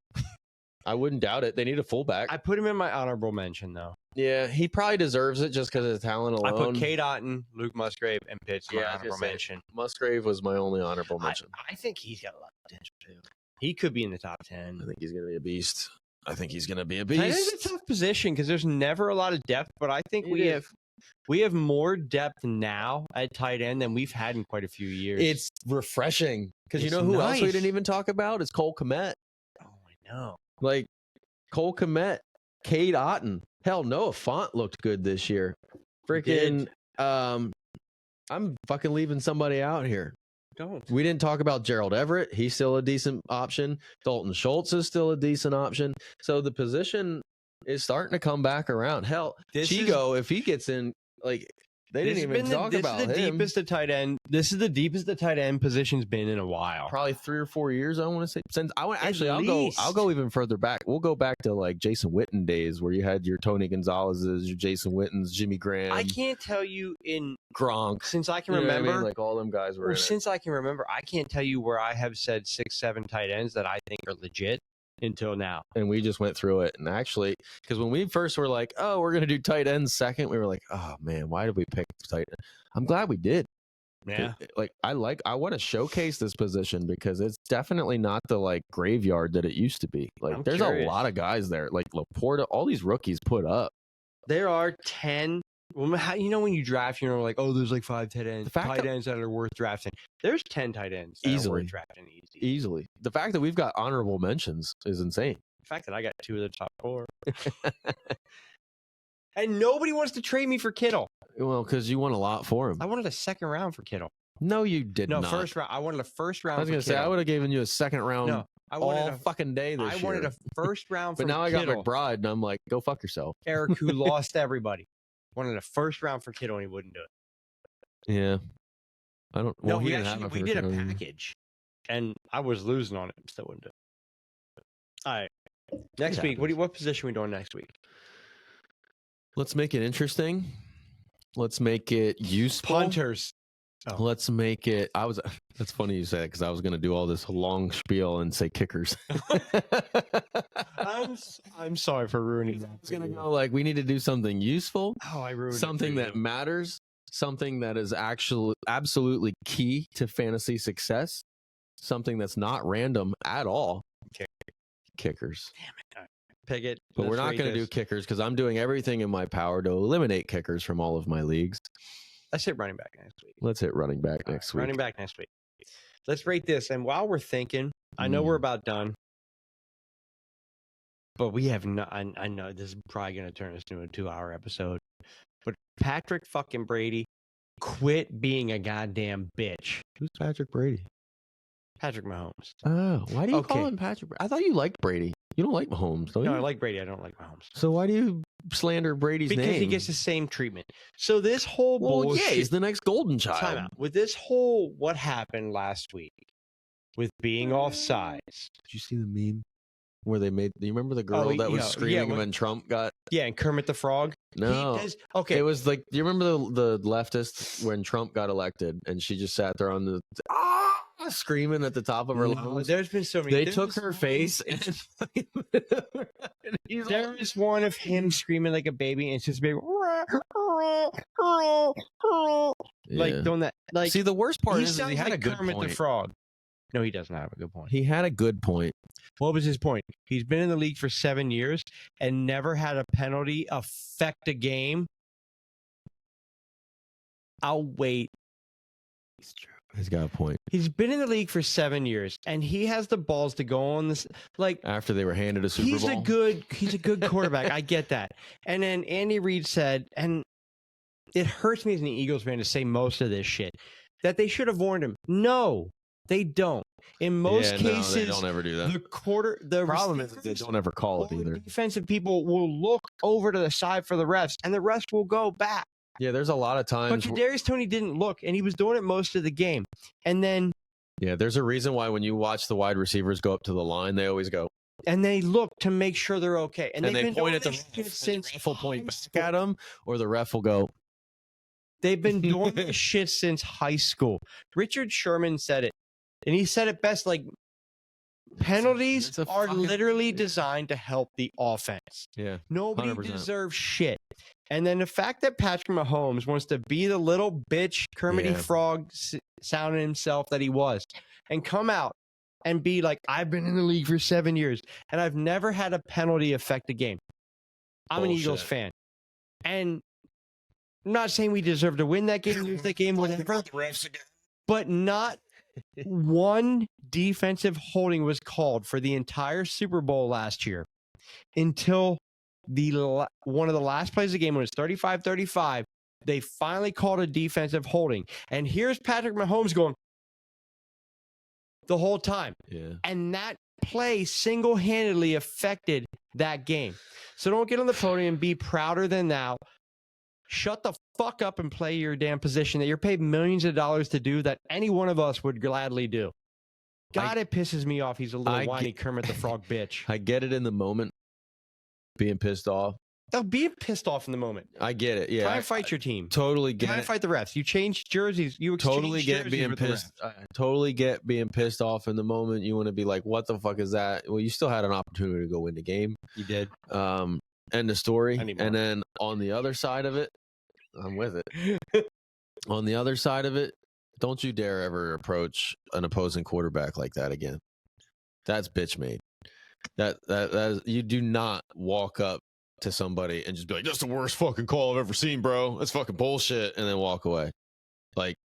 I wouldn't doubt it. They need a fullback. I put him in my honorable mention though. Yeah, he probably deserves it just because of his talent alone. I put Cade Otton, Luke Musgrave, and Pitts in my honorable mention. Musgrave was my only honorable mention. I think he's got a lot of potential too. He could be in the top 10. I think he's going to be a beast. It's a tough position because there's never a lot of depth, but I think we have We have more depth now at tight end than we've had in quite a few years. It's refreshing because you It's know who else we nice. didn't even talk about? It's Cole Kmet. Oh, I know. Like Cole Kmet, Cade Otton. Hell, Noah Font looked good this year. Freaking, I'm fucking leaving somebody out here. Don't. We didn't talk about Gerald Everett. He's still a decent option. Dalton Schultz is still a decent option. So the position is starting to come back around. Hell, Chigo, if he gets in, like, they didn't even talk about him. This is the deepest the tight end. This is the deepest the tight end position's been in a while. Probably 3 or 4 years. I want to say. Since I want actually, least. I'll go even further back. We'll go back to like Jason Witten days, where you had your Tony Gonzalez's, your Jason Wittens, Jimmy Graham. I can't tell you in Gronk. since I can You know what I remember. mean? Like all them guys were. In Since I can remember, I can't tell you where I have said 6, 7 tight ends that I think are legit until now. And we just went through it. And actually, because when we first were like, oh, we're going to do tight ends second, we were like, oh, man, why did we pick tight end? I'm glad we did. Yeah. Like, I want to showcase this position because it's definitely not the like graveyard that it used to be. Like, I'm there's curious. a lot of guys there. Like Laporta, all these rookies put up. There are 10. Well, you know, when you draft, you're like, oh, there's like 5 tight ends, tight ends that are worth drafting. There's 10 tight ends that are worth drafting easily. The fact that we've got honorable mentions is insane. The fact that I got 2 of the top 4. And nobody wants to trade me for Kittle. Well, because you won a lot for him. I wanted a second round for Kittle. No, you did not. No, first round. I wanted a first round. I was going to say, I would have given you a second round all fucking day this year. I wanted a first round for But now Kittle. I got McBride, and I'm like, go fuck yourself. Eric, who lost everybody, wanted a first round for Kittle, and he wouldn't do it. Yeah. I don't. Well, no, he didn't have we did a package, and I was losing on it. Still wouldn't do it. All right. Next week, what position are we doing next week? Let's make it interesting. Let's make it useful. Punters. Oh. Let's make it. That's funny you say that because I was going to do all this long spiel and say kickers. I'm sorry for ruining that. It's going to go like we need to do something useful. Oh, I ruined something that matters. Something that is actually absolutely key to fantasy success. Something that's not random at all. Kickers. Damn it. Pick it. But we're not going to do kickers because I'm doing everything in my power to eliminate kickers from all of my leagues. Let's hit running back next week. Let's hit running back next week. Running back next week. Let's rate this. And while we're thinking, I know we're about done. But we have not. I know this is probably going to turn us into a 2-hour episode. But Patrick fucking Brady, quit being a goddamn bitch. Who's Patrick Brady? Patrick Mahomes. Oh, why do you call him Patrick Brady? I thought you liked Brady. You don't like Mahomes, don't you? No, I like Brady. I don't like Mahomes. So why do you slander Brady's name? Because he gets the same treatment. So this whole bullshit. Yeah, he's the next golden child. Time out. With this whole what happened last week with being offsides. Did you see the meme where they made? Do you remember the girl that was screaming when Trump got? Yeah, and Kermit the Frog. No. Okay. It was like, do you remember the leftist when Trump got elected and she just sat there on the screaming at the top of her lungs? There's been so many. They took her face and there is one of him screaming like a baby and it's just being like doing that. Like, see, the worst part is he had like a good Kermit point. the Frog. No, he doesn't have a good point. He had a good point. What was his point? He's been in the league for 7 years and never had a penalty affect a game. I'll wait. It's true. He's got a point. He's been in the league for 7 years, and he has the balls to go on this. Like after they were handed a Super Bowl, he's a good quarterback. I get that. And then Andy Reid said, and it hurts me as an Eagles fan to say most of this shit, that they should have warned him. No, they don't. In most cases, they don't ever do that. The problem is they don't ever call it either. Defensive people will look over to the side for the refs, and the refs will go back. Yeah, there's a lot of times. But Kadarius Toney didn't look, and he was doing it most of the game. And then, yeah, there's a reason why when you watch the wide receivers go up to the line, they always go. And they look to make sure they're okay. And they point at the ref, since the ref will point back at them, or the ref will go. They've been doing this shit since high school. Richard Sherman said it, and he said it best. Like, penalties are literally designed to help the offense. Yeah, nobody 100%. deserves shit. And then the fact that Patrick Mahomes wants to be the little bitch Kermit Frog sounding himself that he was, and come out and be like, I've been in the league for 7 years, and I've never had a penalty affect a game. I'm an Eagles fan. And I'm not saying we deserve to win that game, lose that game, whatever. But not one defensive holding was called for the entire Super Bowl last year until one of the last plays of the game when it was 35-35. They finally called a defensive holding. And here's Patrick Mahomes going the whole time. Yeah. And that play single-handedly affected that game. So don't get on the podium and be prouder than thou. Shut the fuck up and play your damn position that you're paid millions of dollars to do that any one of us would gladly do. God, it pisses me off. He's a little whiny Kermit the Frog bitch. I get it in the moment, being pissed off. They'll be pissed off in the moment. I get it. Yeah. Try and fight your team. Totally get Try it. and fight the refs. You change jerseys. You Totally get jerseys being with the pissed. refs. I totally get being pissed off in the moment. You want to be like, what the fuck is that? Well, you still had an opportunity to go win the game. You did. End the story. Anymore. And then on the other side of it, I'm with it. On the other side of it, don't you dare ever approach an opposing quarterback like that again. That's bitch made. That is, you do not walk up to somebody and just be like, that's the worst fucking call I've ever seen, bro. That's fucking bullshit, and then walk away. Like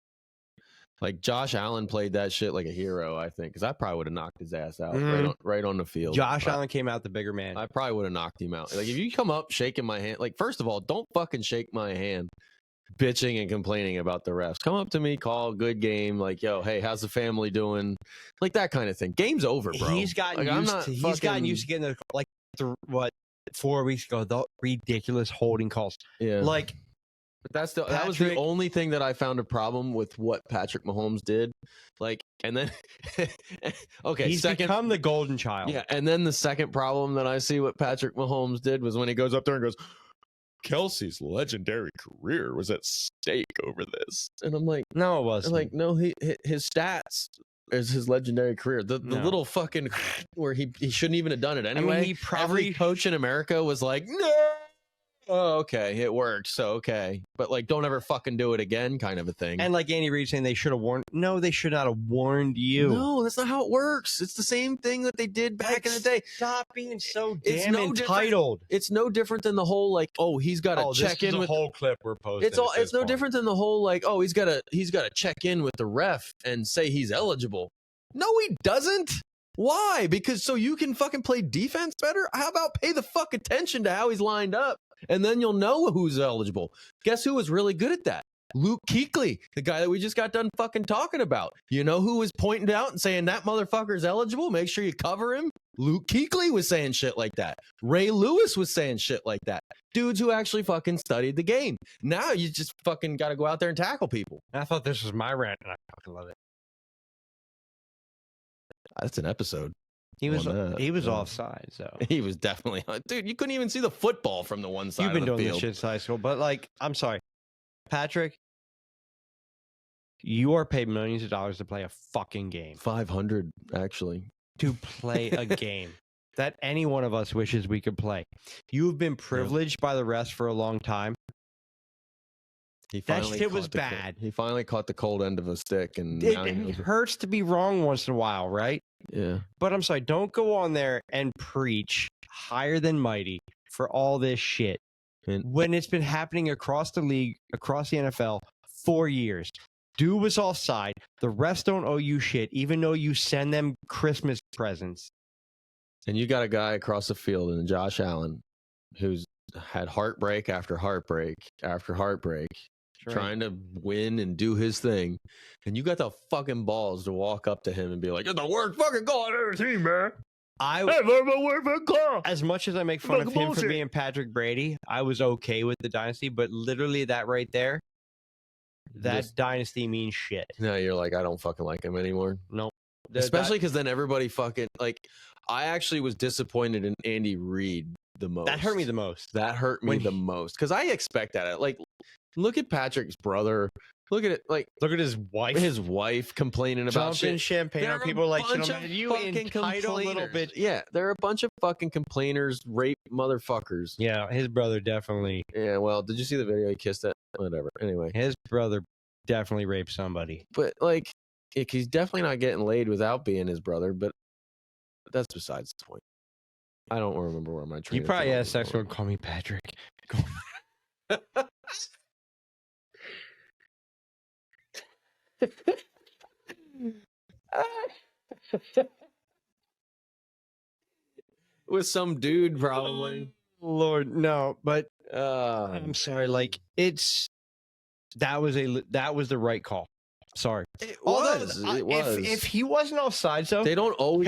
Josh Allen played that shit like a hero, I think, because I probably would have knocked his ass out right on the field. Josh Allen came out the bigger man. I probably would have knocked him out. Like if you come up shaking my hand, like first of all, don't fucking shake my hand, bitching and complaining about the refs. Come up to me, call good game, like yo, hey, how's the family doing? Like that kind of thing. Game's over, bro. He's gotten used to getting what 4 weeks ago, the ridiculous holding calls. Yeah, like. But that was the only thing that I found a problem with what Patrick Mahomes did. Like, and then, okay, he's become the golden child. Yeah, and then the second problem that I see what Patrick Mahomes did was when he goes up there and goes, Kelsey's legendary career was at stake over this. And I'm like, no, it wasn't. Like, no, his stats is his legendary career. The little fucking where he shouldn't even have done it anyway. I mean, every coach in America was like, no. Oh, okay, it worked. So, okay. But, like, don't ever fucking do it again kind of a thing. And like Andy Reid saying they should have warned. No, they should not have warned you. No, that's not how it works. It's the same thing that they did back in the day. Stop being so damn entitled. It's no different than the whole, like, oh, he's got to check in with the whole clip we're posting. It's no different than the whole, like, oh, he's got to check in with the ref and say he's eligible. No, he doesn't. Why? Because so you can fucking play defense better? How about pay the fuck attention to how he's lined up? And then you'll know who's eligible. Guess who was really good at that? Luke Kuechly, the guy that we just got done fucking talking about. You know who was pointing out and saying that motherfucker's eligible? Make sure you cover him. Luke Kuechly was saying shit like that. Ray Lewis was saying shit like that. Dudes who actually fucking studied the game. Now you just fucking got to go out there and tackle people. I thought this was my rant, and I fucking love it. That's an episode. He was offside, so he was definitely, dude. You couldn't even see the football from the one side. You've been of the doing field. this shit since high school, but like, I'm sorry, Patrick. You are paid millions of dollars to play a fucking game. 500 actually to play a game that any one of us wishes we could play. You've been privileged by the refs for a long time. That shit was bad. He finally caught the cold end of a stick, and it hurts to be wrong once in a while, right? Yeah. But I'm sorry, don't go on there and preach higher than mighty for all this shit when it's been happening across the league, across the NFL for years. Dude was offside. The refs don't owe you shit, even though you send them Christmas presents. And you got a guy across the field in Josh Allen who's had heartbreak after heartbreak after heartbreak. Trying to win and do his thing, and you got the fucking balls to walk up to him and be like, "It's the worst fucking call I've ever seen, man." As much as I make fun of him for being Patrick Brady, I was okay with the dynasty, but literally that right there, that dynasty means shit. No, you're like, I don't fucking like him anymore. Nope. Especially because then everybody fucking like. I actually was disappointed in Andy Reid the most. That hurt me the most. That hurt me the most because I expect that. Like, look at Patrick's brother. Look at it. Like, look at his wife. His wife complaining about shit. Champagne on people like, you entitled little bitch. Yeah, they're a bunch of fucking complainers, rape motherfuckers. Yeah, his brother definitely. Yeah, well, did you see the video? He kissed that. Whatever. Anyway, his brother definitely raped somebody. But like, he's definitely not getting laid without being his brother. But that's besides the point. I don't remember where my train. You probably asked sex one, call me Patrick. With some dude, probably. Lord, no, but I'm sorry. Like that was the right call. Sorry. It was. If he wasn't offside, though, They don't always.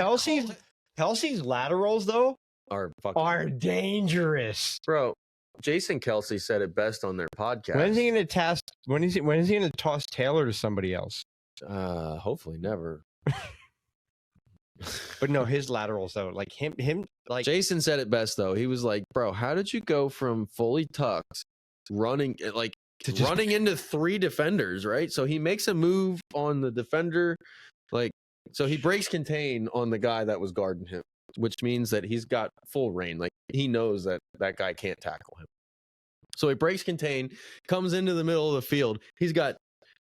Kelsey's laterals though are dangerous. Bro, Jason Kelsey said it best on their podcast. When is he going to toss? When is he going to toss Taylor to somebody else? Hopefully never. But no, his laterals though, like him, like Jason said it best though. He was like, "Bro, how did you go from fully tucked, running running into 3 defenders, right?" So he makes a move on the defender, so he breaks contain on the guy that was guarding him, which means that he's got full reign. Like he knows that guy can't tackle him. So he breaks contain, comes into the middle of the field. He's got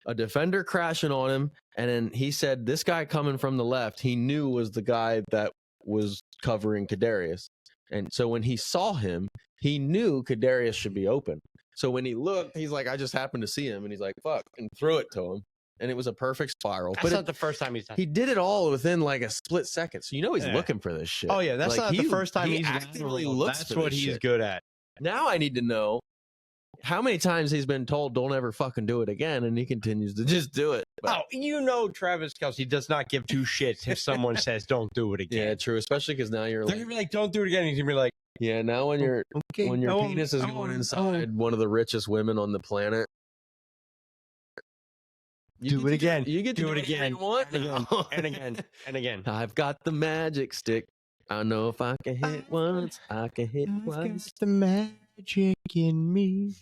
a defender crashing on him. And then he said this guy coming from the left, he knew was the guy that was covering Kadarius. And so when he saw him, he knew Kadarius should be open. So when he looked, he's like, I just happened to see him. And he's like, fuck, and threw it to him. And it was a perfect spiral. That's not the first time he's done. He did it all within like a split second. So you know he's looking for this shit. Oh, yeah. That's not the first time he's actively looks That's for what this he's shit. good at. Now I need to know how many times he's been told, don't ever fucking do it again, and he continues to just do it. But, Travis Kelsey does not give 2 shits if someone says, don't do it again. yeah, true. Especially because now you're They're like, going to be like, don't do it again. He's going to be like, yeah, now when your okay, penis is going inside one of the richest women on the planet, do it again. You get to do it again. You want and again, and again. I've got the magic stick. I know if I can hit once, I can hit twice. The magic in me.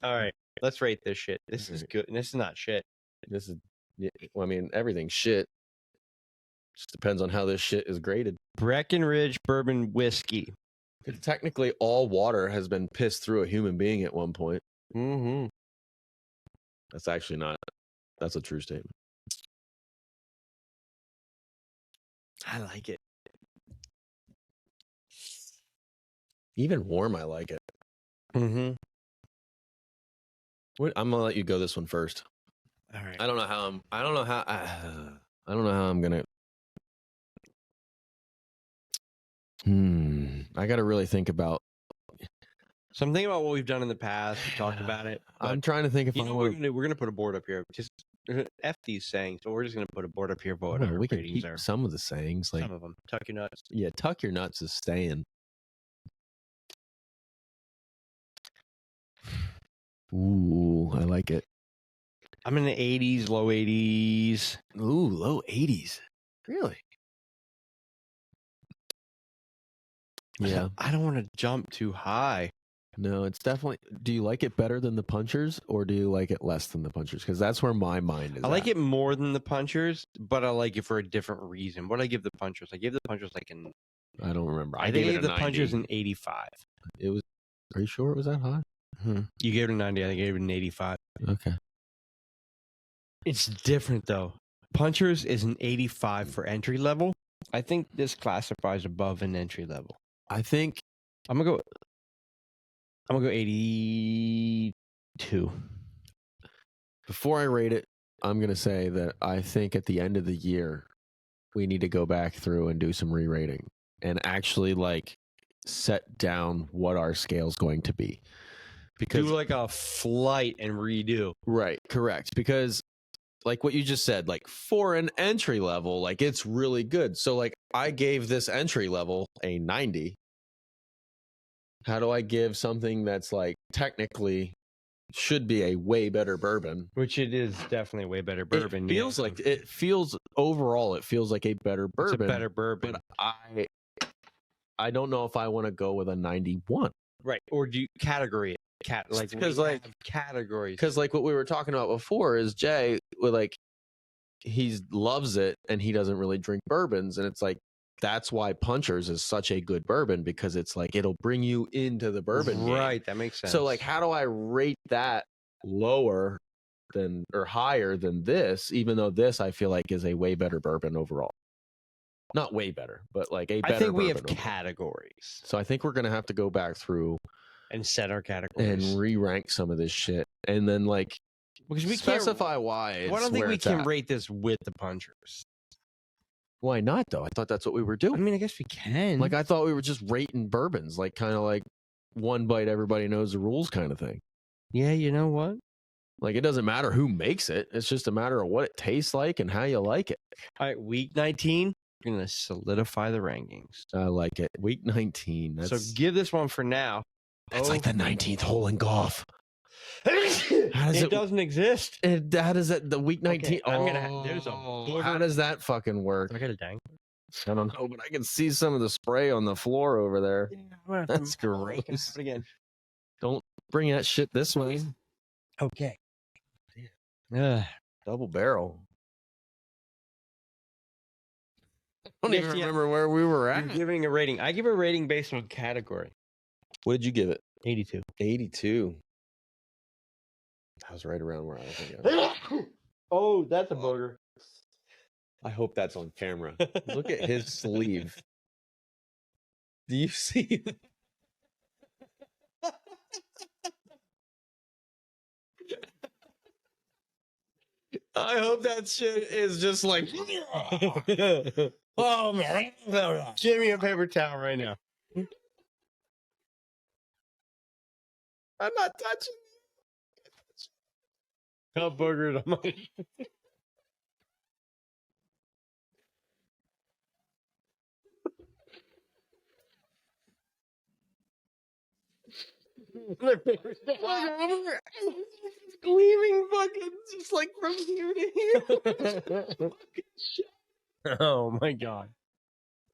All right, let's rate this shit. This is good. This is not shit. This is, well, I mean, everything's shit. Just depends on how this shit is graded. Breckenridge Bourbon Whiskey. Technically, all water has been pissed through a human being at one point. Mm-hmm. That's actually not. That's a true statement. I like it. Even warm, I like it. Mm-hmm. I'm gonna let you go this one first. All right. I don't know how I'm gonna. I got to really think about. So I'm thinking about what we've done in the past. We talked about it. I'm trying to think if we're gonna put a board up here. Just F these sayings, but we're just gonna put a board up here for what our we can ratings keep are. some of the sayings, like Some of them. Tuck your nuts. yeah, tuck your nuts is staying. Ooh, I like it. I'm in the 80s, low 80s. Ooh, low 80s. Really? Yeah. I don't want to jump too high. No, it's definitely. Do you like it better than the punchers, or do you like it less than the punchers? Because that's where my mind is. I like it more than the punchers, but I like it for a different reason. What did I give the punchers? I gave the punchers like an. I don't remember. I think I gave the punchers an 85. It was. Are you sure it was that high? You gave it a 90. I think I gave it an 85. Okay. It's different though. Punchers is an 85 for entry level. I think this classifies above an entry level. I think I'm gonna go 82. Before I rate it, I'm gonna say that I think at the end of the year, we need to go back through and do some re-rating and actually like set down what our scale's going to be. Because do like a flight and redo. Right, correct. Because like what you just said, like for an entry level, like it's really good. So like I gave this entry level a 90. How do I give something that's like technically should be a way better bourbon? Which it is definitely a way better bourbon. It feels overall, it feels like a better bourbon. It's a better bourbon. But I don't know if I want to go with a 91. Right. Or do you category it? Because like categories. Because like what we were talking about before is Jay with like he loves it and he doesn't really drink bourbons, and it's like that's why Punchers is such a good bourbon, because it's like it'll bring you into the bourbon game. Right, that makes sense. So like how do I rate that lower than or higher than this, even though this I feel like is a way better bourbon overall? Not way better, but like a better I think we have overall. categories. So I think we're gonna have to go back through and set our categories and re-rank some of this shit, and then like Because we specify why. can't. Well, I don't think we can rate this with the punchers. Why not though? I thought that's what we were doing. I mean, I guess we can. Like I thought we were just rating bourbons, like kind of like one bite, everybody knows the rules kind of thing. Yeah, you know what? Like it doesn't matter who makes it; it's just a matter of what it tastes like and how you like it. All right, week 19, we're gonna solidify the rankings. I like it. Week 19. So give this one for now. That's like the 19th hole in golf. It doesn't exist. How does that the week 19? Okay, there's a how does that fucking work? I got a dang. I don't know, but I can see some of the spray on the floor over there. Yeah, that's gross. Again. Don't bring that shit this way. Okay. Double barrel. I don't even remember where we were at. You're giving a rating. I give a rating based on category. What did you give it? 82. 82. I was right around where I was thinking. Oh, that's a booger. I hope that's on camera. Look at his sleeve. Do you see? I hope that shit is just like. Oh man! Give me a paper towel right now. I'm not touching. How boogered am I? Gleaming fucking just like from here to here. Oh my god.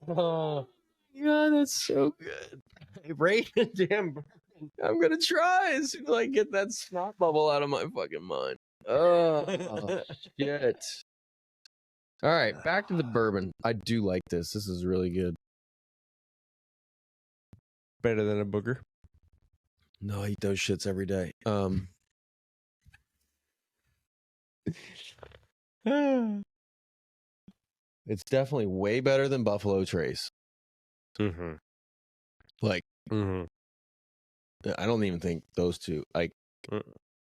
Oh god, that's so good. Hey, rate the damn bourbon. I'm gonna try as soon as I get that snot bubble out of my fucking mind. Oh shit. All right, back to the bourbon. I do like this. This is really good. Better than a booger. No, I eat those shits every day. It's definitely way better than Buffalo Trace. Mm-hmm. Like, mm-hmm. I don't even think those two. Like,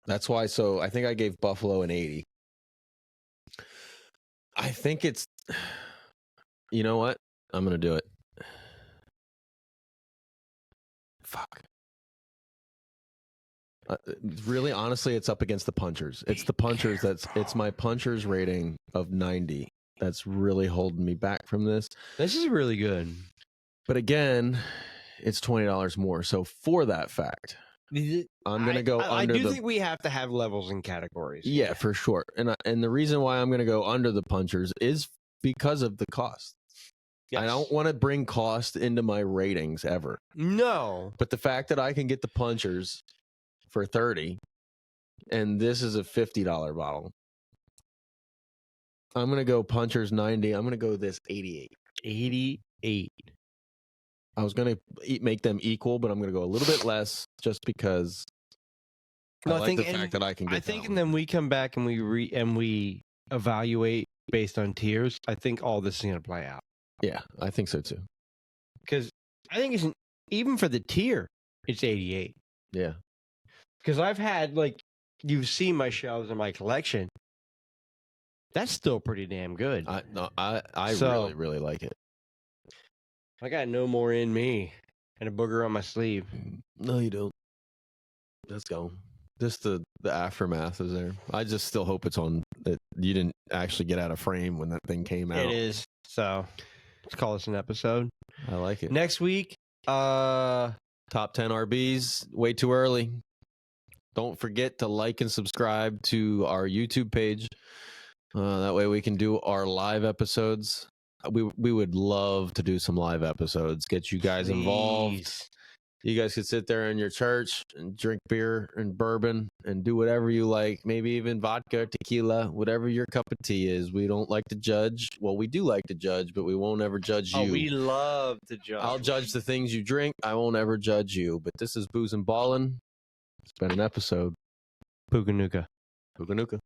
that's why. So I think I gave Buffalo an 80. I think it's. You know what? I'm gonna do it. Fuck. Really, honestly, it's up against the punchers. It's the punchers it's my punchers rating of 90 that's really holding me back from this. This is really good. But again, it's $20 more. So for that fact, I'm going to go under I do think we have to have levels and categories. Yeah, for sure. And the reason why I'm going to go under the punchers is because of the cost. Yes. I don't want to bring cost into my ratings ever. No. But the fact that I can get the punchers for 30 and this is a $50 bottle, I'm going to go punchers 90. I'm going to go this 88. 88. I was going to make them equal, but I'm going to go a little bit less just because I like the fact that I can get. I think, and then we come back and we evaluate based on tiers. I think all this is going to play out. Yeah, I think so too. Because I think it's even for the tier, it's 88. Yeah. Because I've had, like, you've seen my shelves in my collection. That's still pretty damn good. I really, really like it. I got no more in me and a booger on my sleeve. No, you don't. Let's go. Just the aftermath is there. I just still hope it's on that you didn't actually get out of frame when that thing came out. It is. So let's call this an episode. I like it. Next week, top 10 RBs. Way too early. Don't forget to like and subscribe to our YouTube page. That way we can do our live episodes. We would love to do some live episodes, get you guys involved. You guys could sit there in your church and drink beer and bourbon and do whatever you like, maybe even vodka, tequila, whatever your cup of tea is. We don't like to judge. Well, we do like to judge, but we won't ever judge you. Oh, we love to judge. I'll judge the things you drink. I won't ever judge you. But this is Booze and Ballin'. It's been an episode. Puganuka. Puganuka.